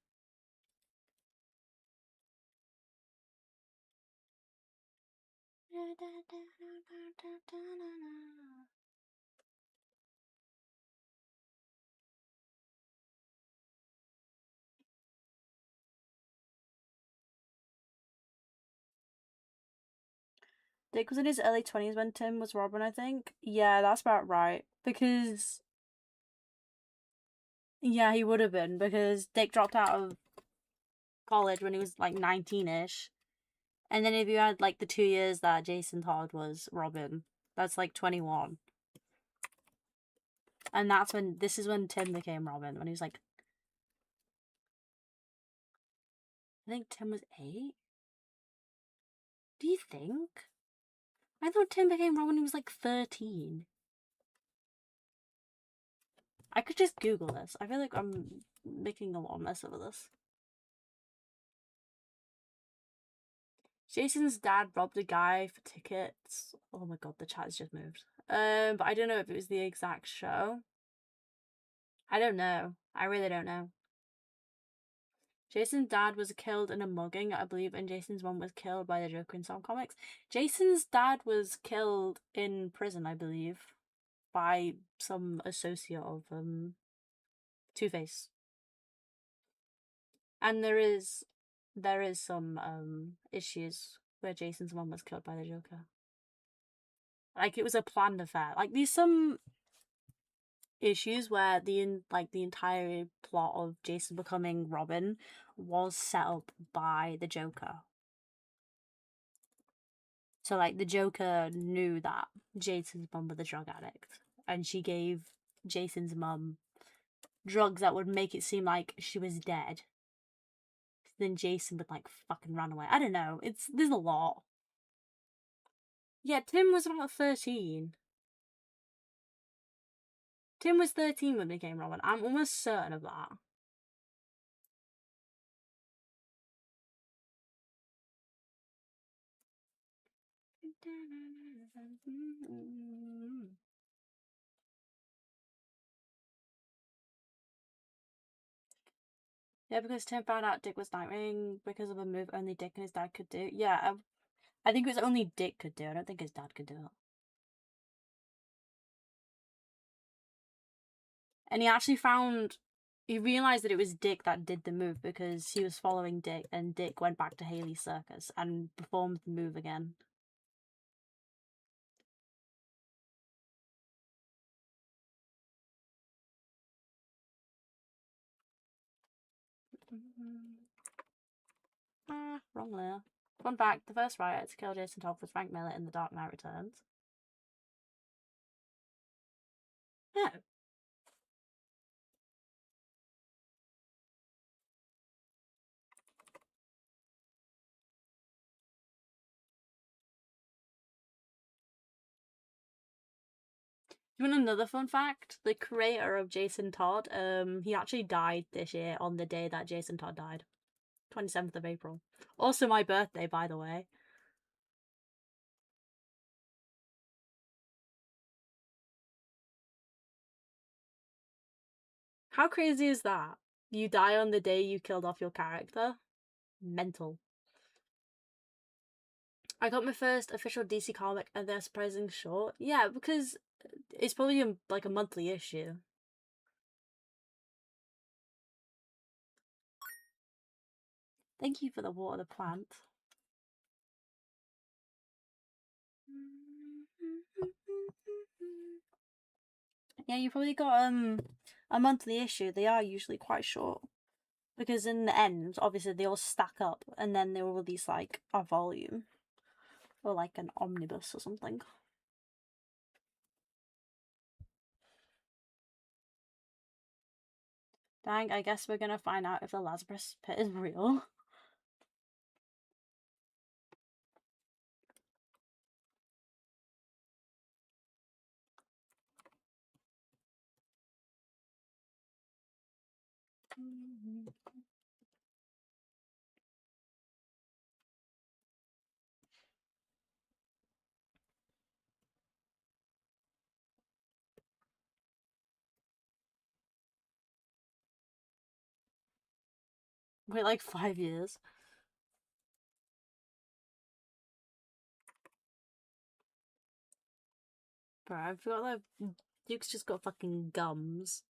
Dick was in his early 20s when Tim was Robin, I think. Yeah, that's about right. Because, yeah, he would have been. Because Dick dropped out of college when he was like 19-ish. And then if you had like the 2 years that Jason Todd was Robin, that's like 21. And this is when Tim became Robin, when he was like, I think Tim was 8? Do you think? I thought Tim became Robin when he was like 13. I could just Google this. I feel like I'm making a lot of mess over this. Jason's dad robbed a guy for tickets. Oh my god, the chat has just moved. But I don't know if it was the exact show. I don't know. I really don't know. Jason's dad was killed in a mugging, I believe, and Jason's mom was killed by the Joker in some comics. Jason's dad was killed in prison, I believe, by some associate of Two-Face. And there is some issues where Jason's mom was killed by the Joker. Like it was a planned affair. Like there's some issues where the entire plot of Jason becoming Robin was set up by the Joker. So like the Joker knew that Jason's mum was a drug addict, and she gave Jason's mum drugs that would make it seem like she was dead. Then Jason would like fucking run away. I don't know. There's a lot. Yeah, Tim was about 13. Tim was 13 when he became Robin. I'm almost certain of that. Yeah, because Tim found out Dick was Nightwing because of a move only Dick and his dad could do. Yeah, I think it was only Dick could do. I don't think his dad could do it. And he realized that it was Dick that did the move because he was following Dick, and Dick went back to Haley's circus and performed the move again. Wrong layer. Fun fact, the first writer to kill Jason Todd was Frank Miller in The Dark Knight Returns. Oh. You want another fun fact? The creator of Jason Todd, he actually died this year on the day that Jason Todd died. 27th of April. Also my birthday, by the way. How crazy is that? You die on the day you killed off your character? Mental. I got my first official DC comic and they're surprisingly short. Yeah, because it's probably like a monthly issue. Thank you for the water the plant. Yeah, you probably got a monthly issue. They are usually quite short. Because in the end, obviously they all stack up and then they will release like a volume. Or like an omnibus or something. Dang, I guess we're gonna find out if the Lazarus pit is real. Wait, like 5 years. Bro, I feel like Duke's just got fucking gums.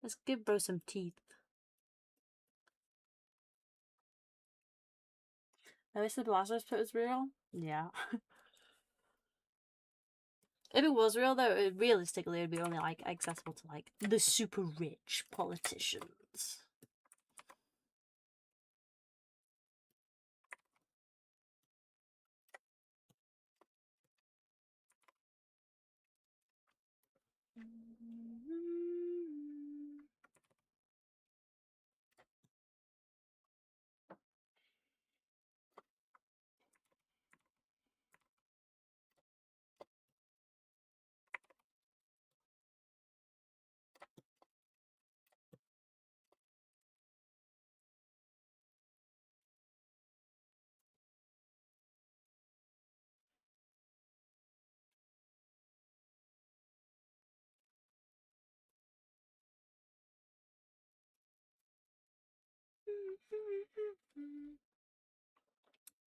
Let's give bro some teeth. I wish the Lazarus pit was real. Yeah. If it was real though, realistically it'd be only like accessible to like the super rich politicians.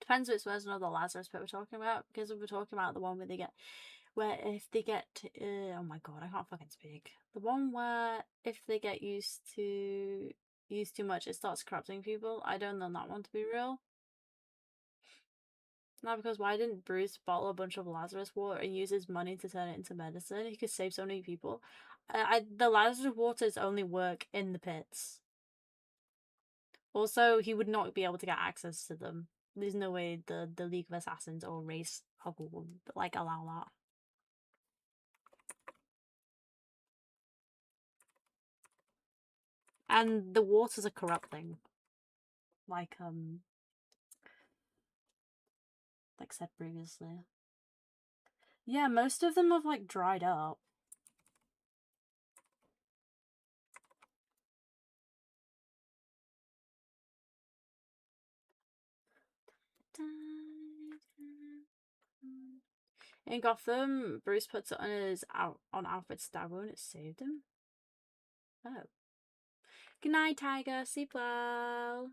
Depends which version of the Lazarus pit we're talking about, because if we're talking about the one where if they get oh my god, I can't fucking speak. The one where if they get used too much, it starts corrupting people. I don't know that one to be real. No, because why didn't Bruce bottle a bunch of Lazarus water and use his money to turn it into medicine? He could save so many people. The Lazarus waters only work in the pits. Also, he would not be able to get access to them. There's no way the League of Assassins or Ra's al Ghul would like allow that. And the waters are corrupting. Like said previously. Yeah, most of them have like dried up. In Gotham, Bruce puts it on Alfred's stab wound. It saved him. Oh. Good night, Tiger. Sleep well.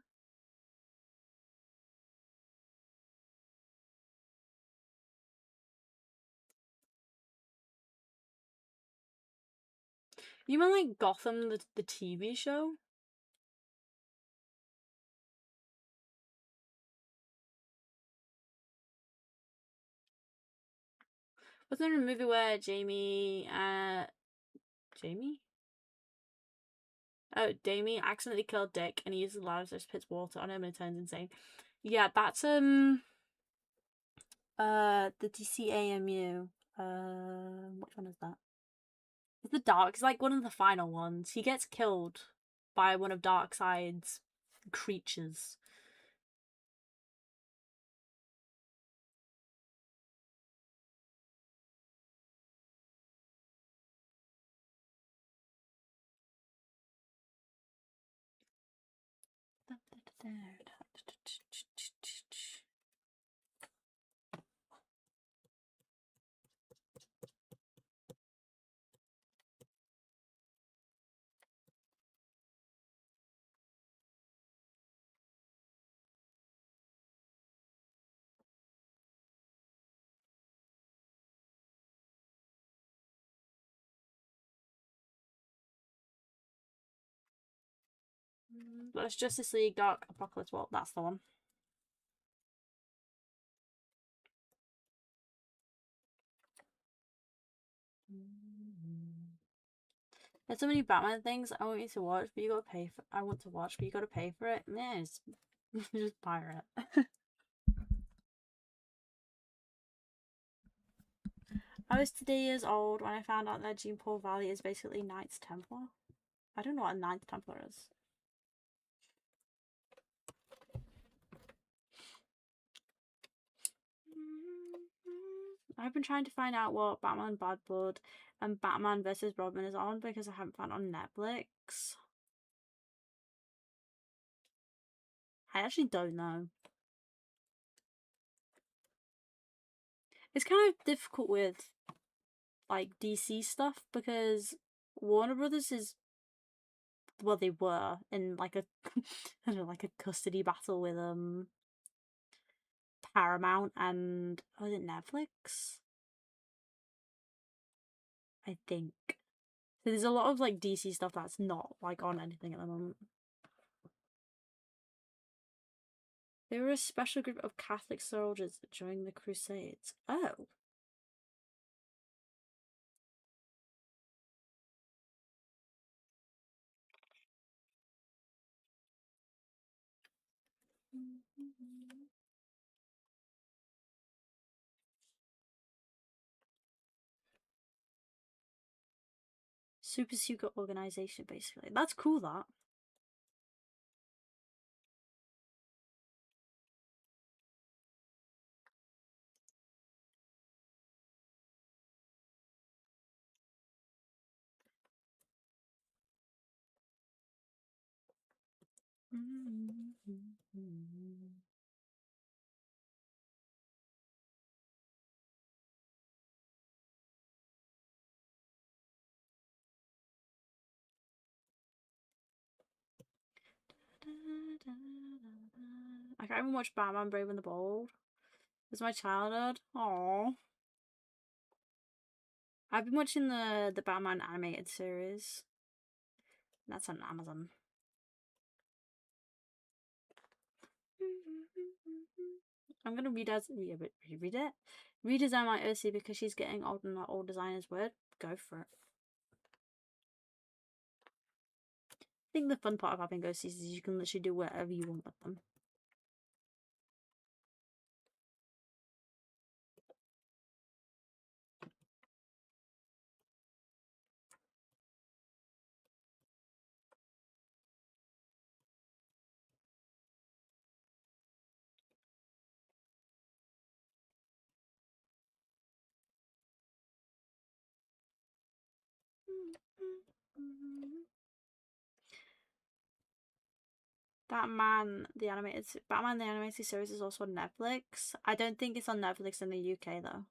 You mean like Gotham, the TV show? Was there a movie where Jamie? Oh, Damie accidentally killed Dick, and he uses the ladder to spits water on him, and it turns insane. Yeah, that's the DCAMU. Which one is that? It's the Dark. It's like one of the final ones. He gets killed by one of Darkseid's creatures. But it's Justice League Dark Apocalypse. Well, that's the one. There's so many Batman things I want you to watch, but you gotta pay for. I want to watch, but you gotta pay for it. Yeah, it's just pirate. I was today years old when I found out that Jean Paul Valley is basically Knights Templar. I don't know what a Knights Templar is. I've been trying to find out what Batman Bad Blood and Batman vs Robin is on because I haven't found it on Netflix. I actually don't know. It's kind of difficult with like DC stuff because Warner Brothers is, well, they were in like a I don't know, like a custody battle with Paramount and was it Netflix? I think. So there's a lot of like DC stuff that's not like on anything at the moment. They were a special group of Catholic soldiers during the Crusades. Oh. Super secret organization, basically. That's cool, that. I can't even watch Batman Brave and the Bold. It was my childhood. Aww. I've been watching the Batman animated series. That's on Amazon. I'm gonna redesign my OC because she's getting old and that old designer's word. Go for it. I think the fun part of having OCs is you can literally do whatever you want with them. Batman the animated series is also on Netflix. I don't think it's on Netflix in the UK though.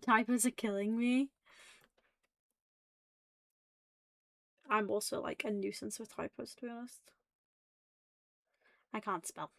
Typos are killing me. I'm also like a nuisance with typos, to be honest. I can't spell.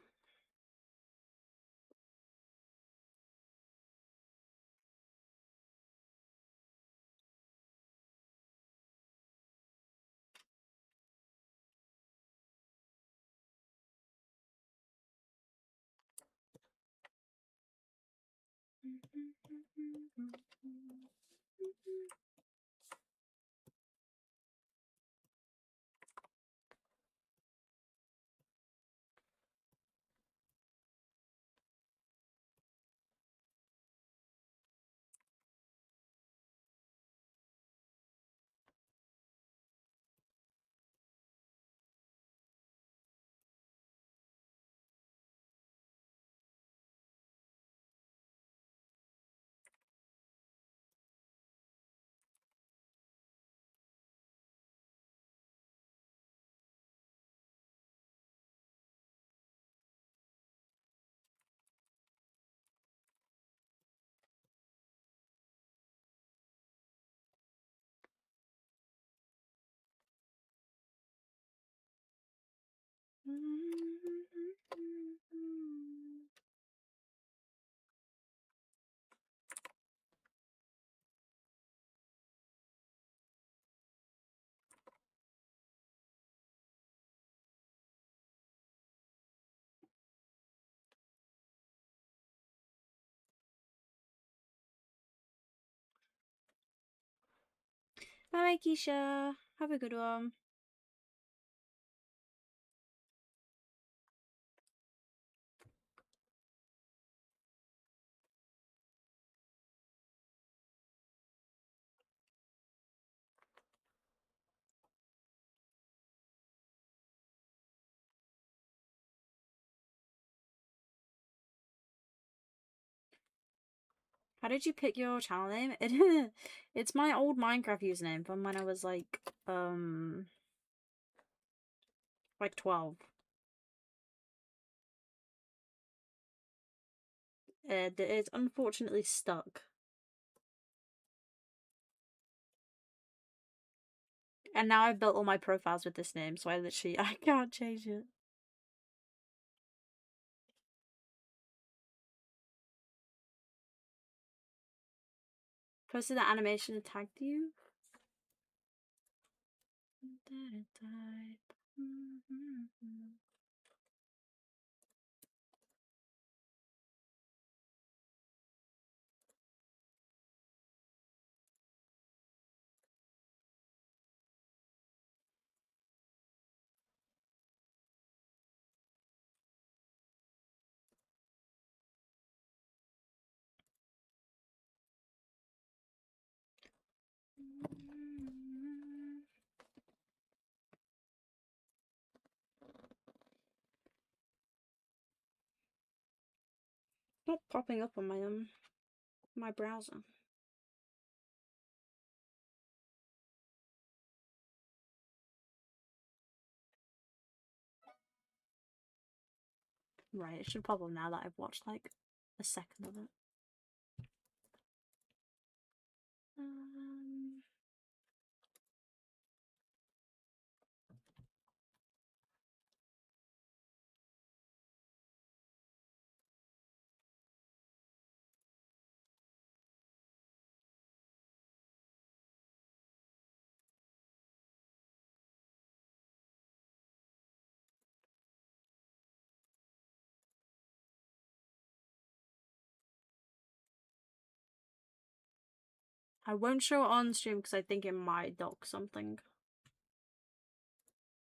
Bye, Keisha. Have a good one. How did you pick your channel name? It's my old Minecraft username from when I was like 12. It's unfortunately stuck. And now I've built all my profiles with this name, so I can't change it. Posted the animation and tagged you? Not popping up on my browser. Right, it should pop up now that I've watched like a second of it. I won't show it on stream because I think it might dock something.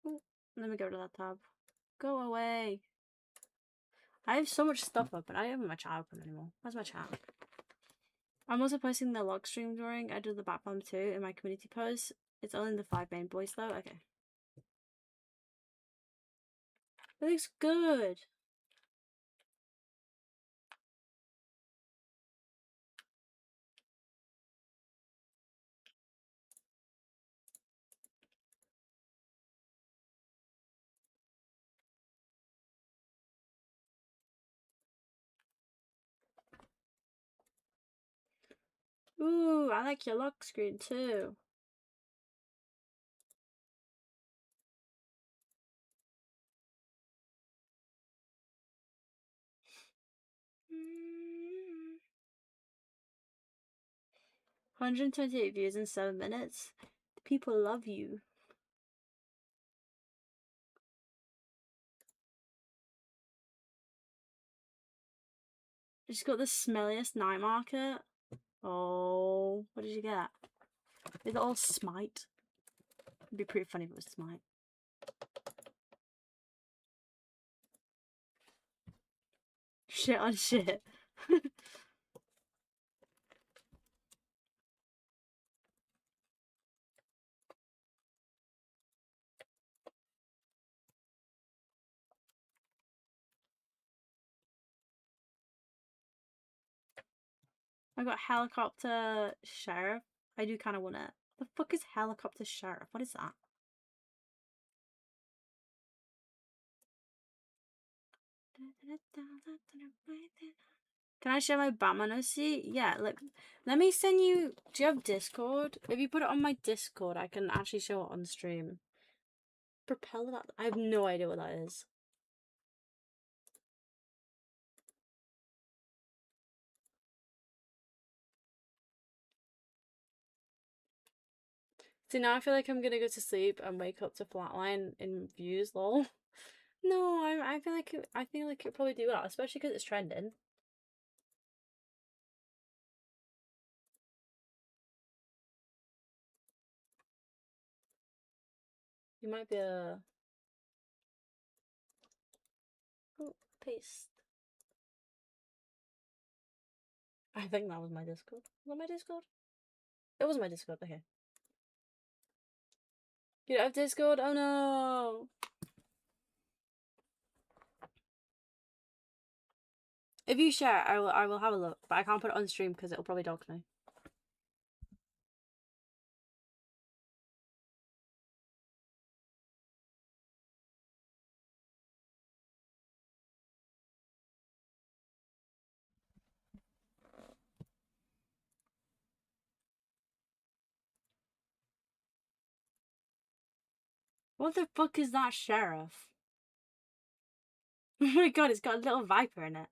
Ooh, let me go to that tab. Go away. I have so much stuff open. I don't have my chat open anymore. Where's my chat? I'm also posting the log stream drawing I did the Batman too in my community post. It's only the 5 main boys though. Okay. It looks good. Ooh, I like your lock screen too. Mm. 128 views in 7 minutes. People love you. Just got the smelliest night market. Oh, what did you get? Is it all Smite? It'd be pretty funny if it was Smite. Shit on shit. I got helicopter sheriff. I do kind of want it. The fuck is helicopter sheriff? What is that? Can I share my Batman OC? Yeah, let me send you. Do you have Discord? If you put it on my Discord, I can actually show it on stream. Propeller that? I have no idea what that is. See, now I feel like I'm gonna go to sleep and wake up to Flatline in views, lol. No, I feel like I feel like it probably do well, especially because it's trending. You might be a paste. I think that was my Discord. Was that my Discord? It was my Discord. Okay. You don't have Discord? Oh no. If you share, I will have a look, but I can't put it on stream because it'll probably dog me. What the fuck is that sheriff? Oh my god, it's got a little viper in it.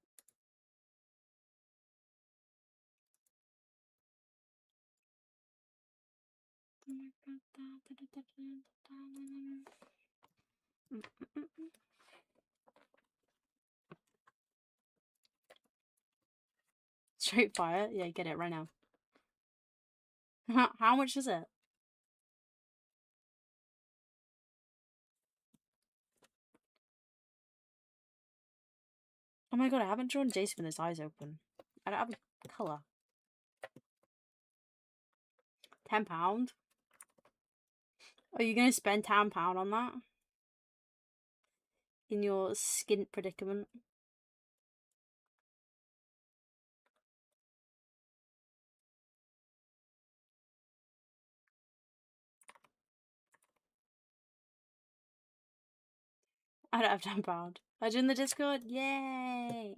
Straight fire? Yeah, get it right now. How much is it? Oh my god, I haven't drawn Jason with his eyes open. I don't have a colour. £10? Are you gonna spend £10 on that? In your skint predicament? I don't have £10. Are you in the Discord? Yay!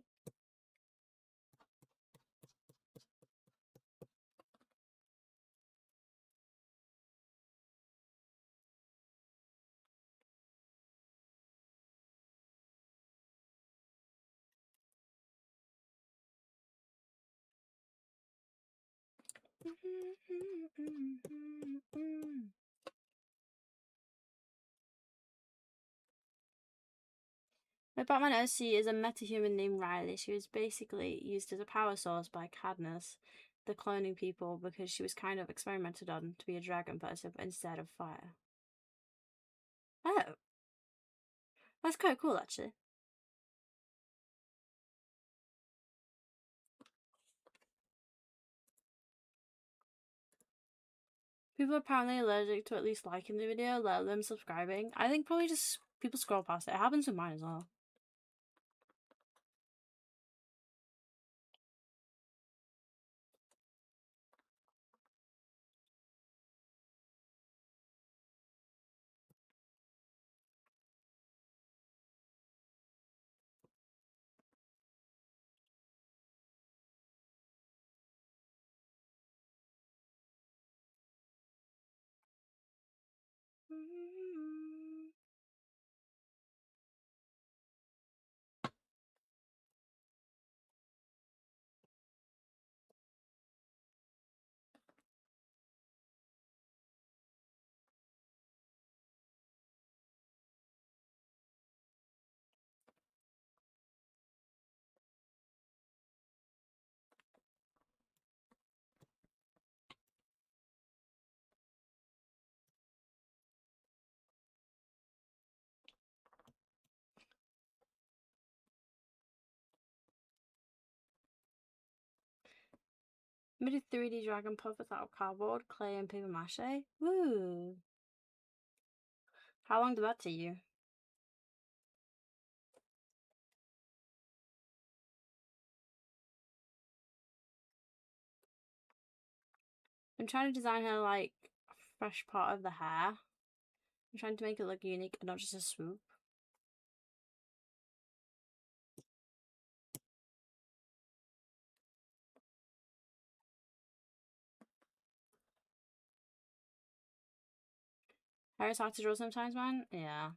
My Batman OC is a metahuman named Riley. She was basically used as a power source by Cadmus, the cloning people, because she was kind of experimented on to be a dragon person instead of fire. Oh. That's quite cool, actually. People are apparently allergic to at least liking the video, let alone subscribing. I think probably just people scroll past it. It happens with mine as well. Made a 3D dragon puppet out of cardboard, clay, and paper mache. Woo! How long did that take you? I'm trying to design her like a fresh part of the hair. I'm trying to make it look unique and not just a swoop. Hair is hard to draw sometimes, man. Yeah.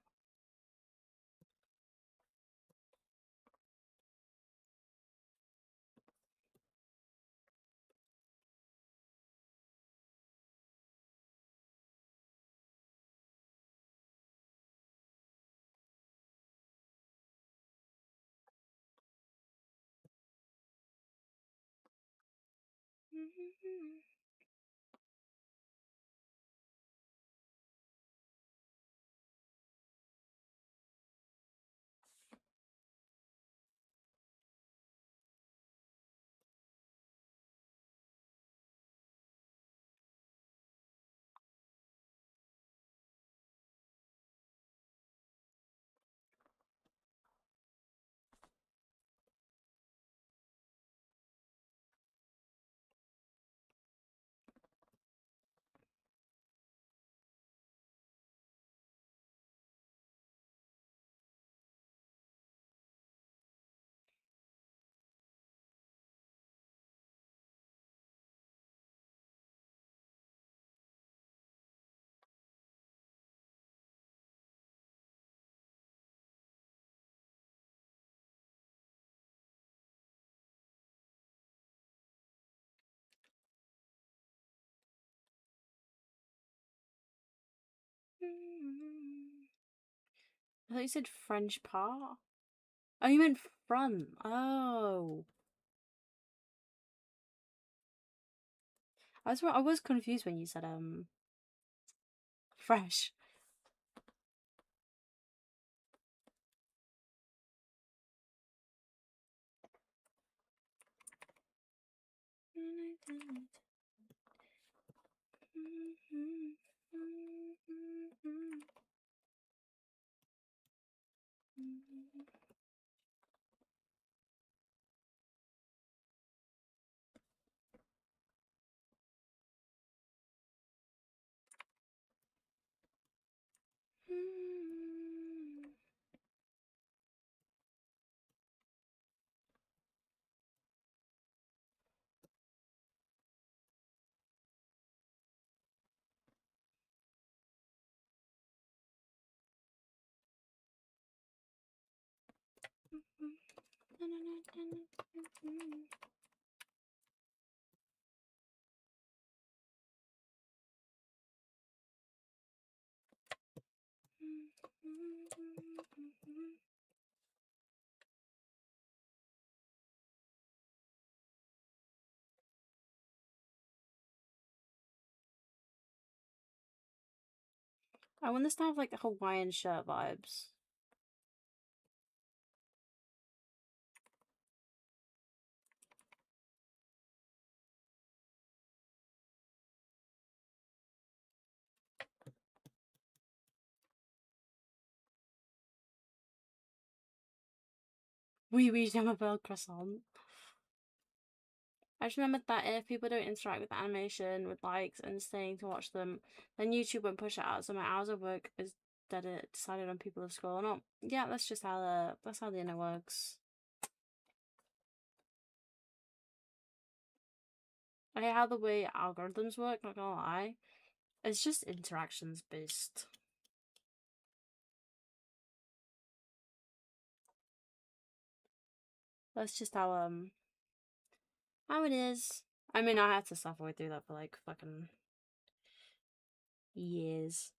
I thought you said French part. Oh, you meant front. Oh. I was confused when you said fresh. I want this to have like Hawaiian shirt vibes. Oui, j'aime un croissant. I just remembered that if people don't interact with the animation with likes and staying to watch them, then YouTube won't push it out. So my hours of work is decided on people have scrolling up. Yeah, that's just how the internet works. I hate how the way algorithms work. Not gonna lie, it's just interactions based. That's just how it is. I mean, I had to suffer through that for like fucking years.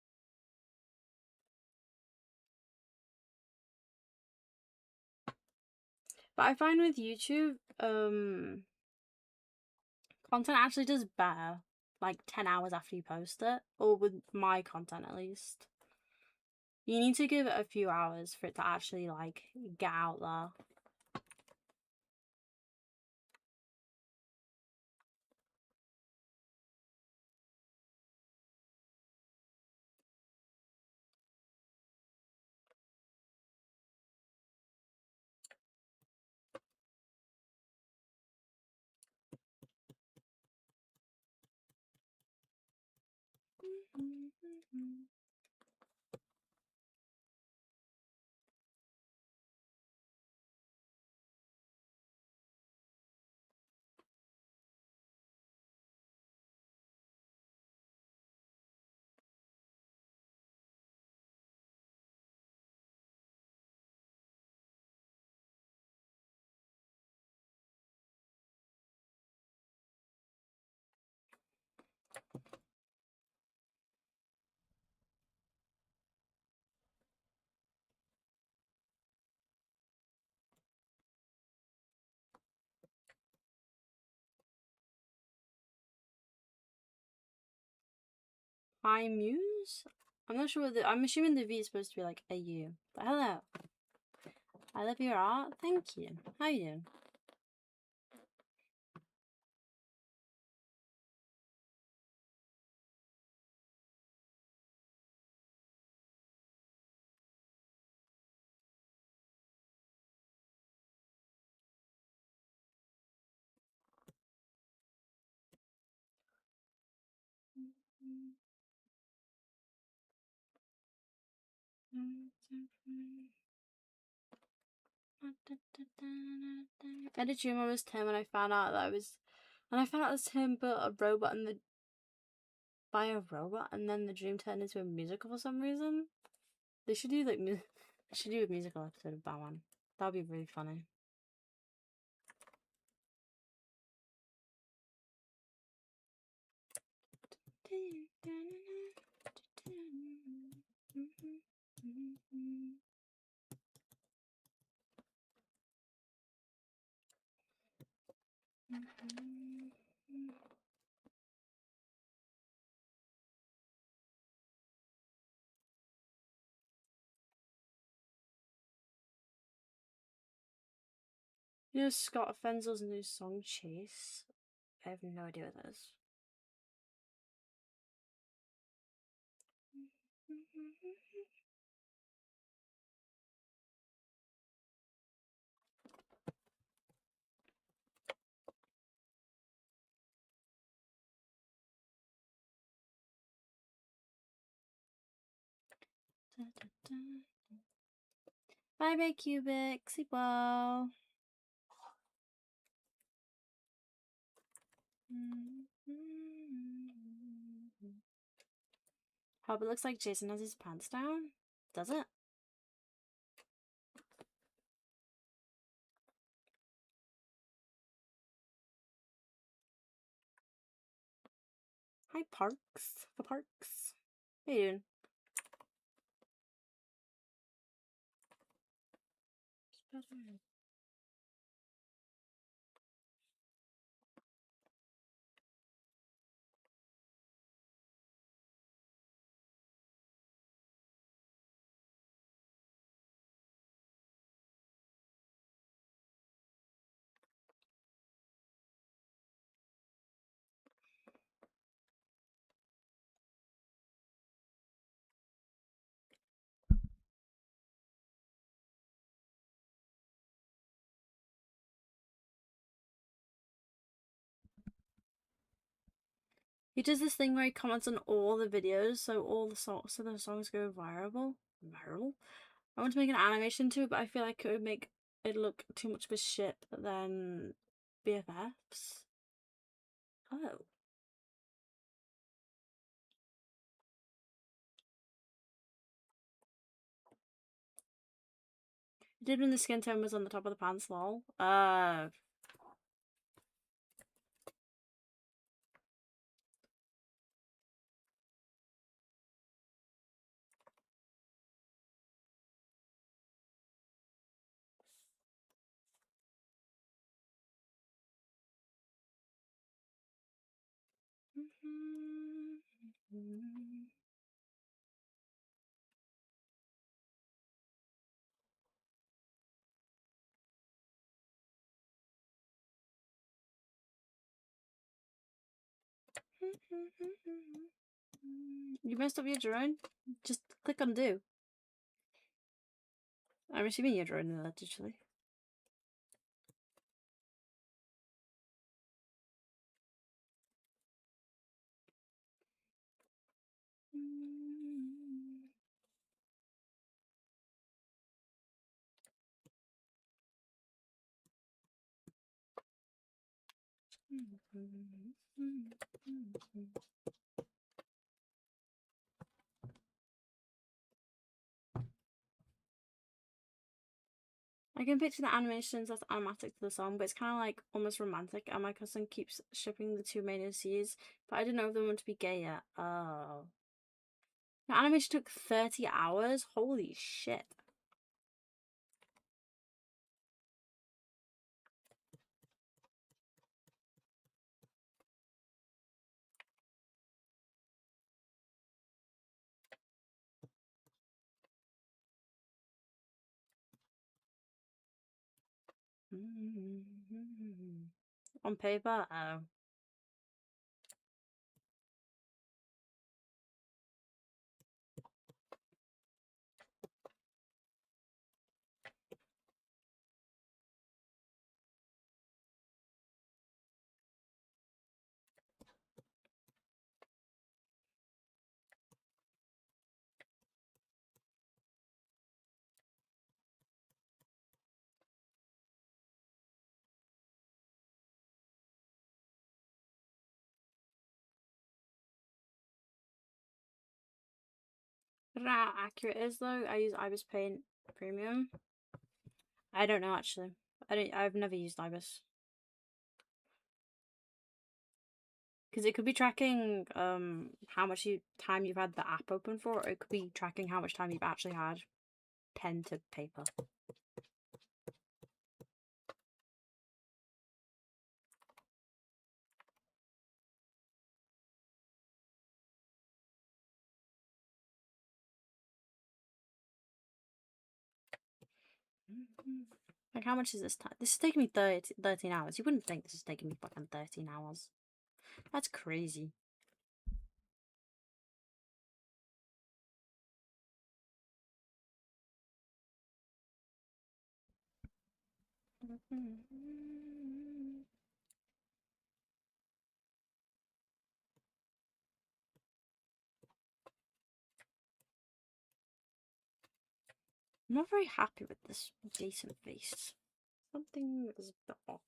But I find with YouTube, content actually does better like 10 hours after you post it, or with my content at least. You need to give it a few hours for it to actually like get out there. Hi Muse? I'm not sure what I'm assuming the V is supposed to be like a U. But hello. I love your art. Thank you. How you doing? I had a dream I was Tim and I found out that it was him but a robot and by a robot and then the dream turned into a musical for some reason. They should do like they should do a musical episode of that one. That would be really funny. You know Scott Fenzel's new song Chase? I have no idea what that is. Bye bye Cubic, sleep well. Hope it looks like Jason has his pants down. Does it? Hi Parks. The Parks. How you doing? He does this thing where he comments on all the videos, so the songs go viral. Viral. I want to make an animation to it, but I feel like it would make it look too much of a ship than BFFs. Oh. It did when the skin tone was on the top of the pants, lol. You messed up your drone? Just click undo. I'm assuming you're drawing that digitally. I can picture the animations that's animatic to the song, but it's kind of like almost romantic. And my cousin keeps shipping the two main OCs, but I didn't know if they wanted to be gay yet. Oh. The animation took 30 hours? Holy shit. On paper? Oh. I don't know how accurate it is though. I use Ibis Paint Premium. I don't know actually. I've never used Ibis. Because it could be tracking how much time you've had the app open for, or it could be tracking how much time you've actually had pen to paper. Like, how much is this time? This is taking me 13 hours. You wouldn't think this is taking me fucking 13 hours. That's crazy. I'm not very happy with this Jason face. Something is a bit off.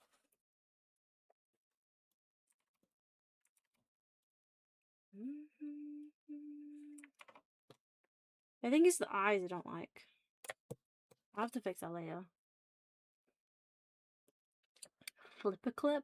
I think it's the eyes I don't like. I'll have to fix that later. Flip a clip.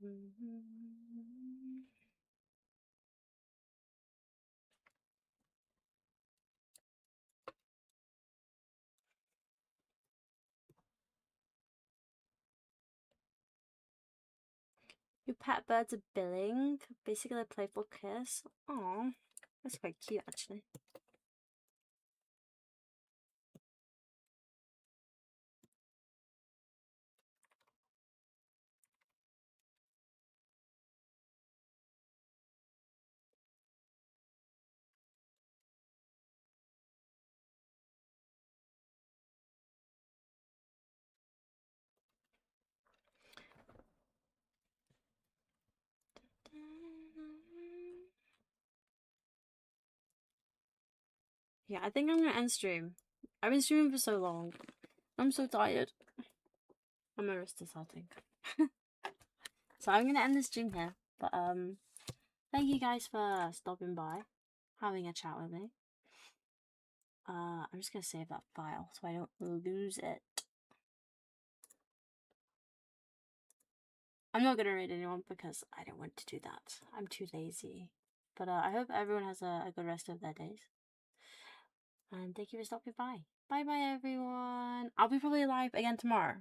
Your pet birds are billing. Basically a playful kiss. Aww. That's quite cute actually. Yeah, I think I'm gonna end stream. I've been streaming for so long. I'm so tired. And my wrist is hurting. So I'm gonna end the stream here. But thank you guys for stopping by, having a chat with me. I'm just gonna save that file so I don't lose it. I'm not gonna raid anyone because I don't want to do that. I'm too lazy. But I hope everyone has a good rest of their days. And thank you for stopping by. Bye bye everyone. I'll be probably live again tomorrow.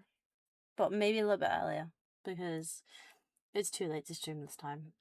But maybe a little bit earlier. Because it's too late to stream this time.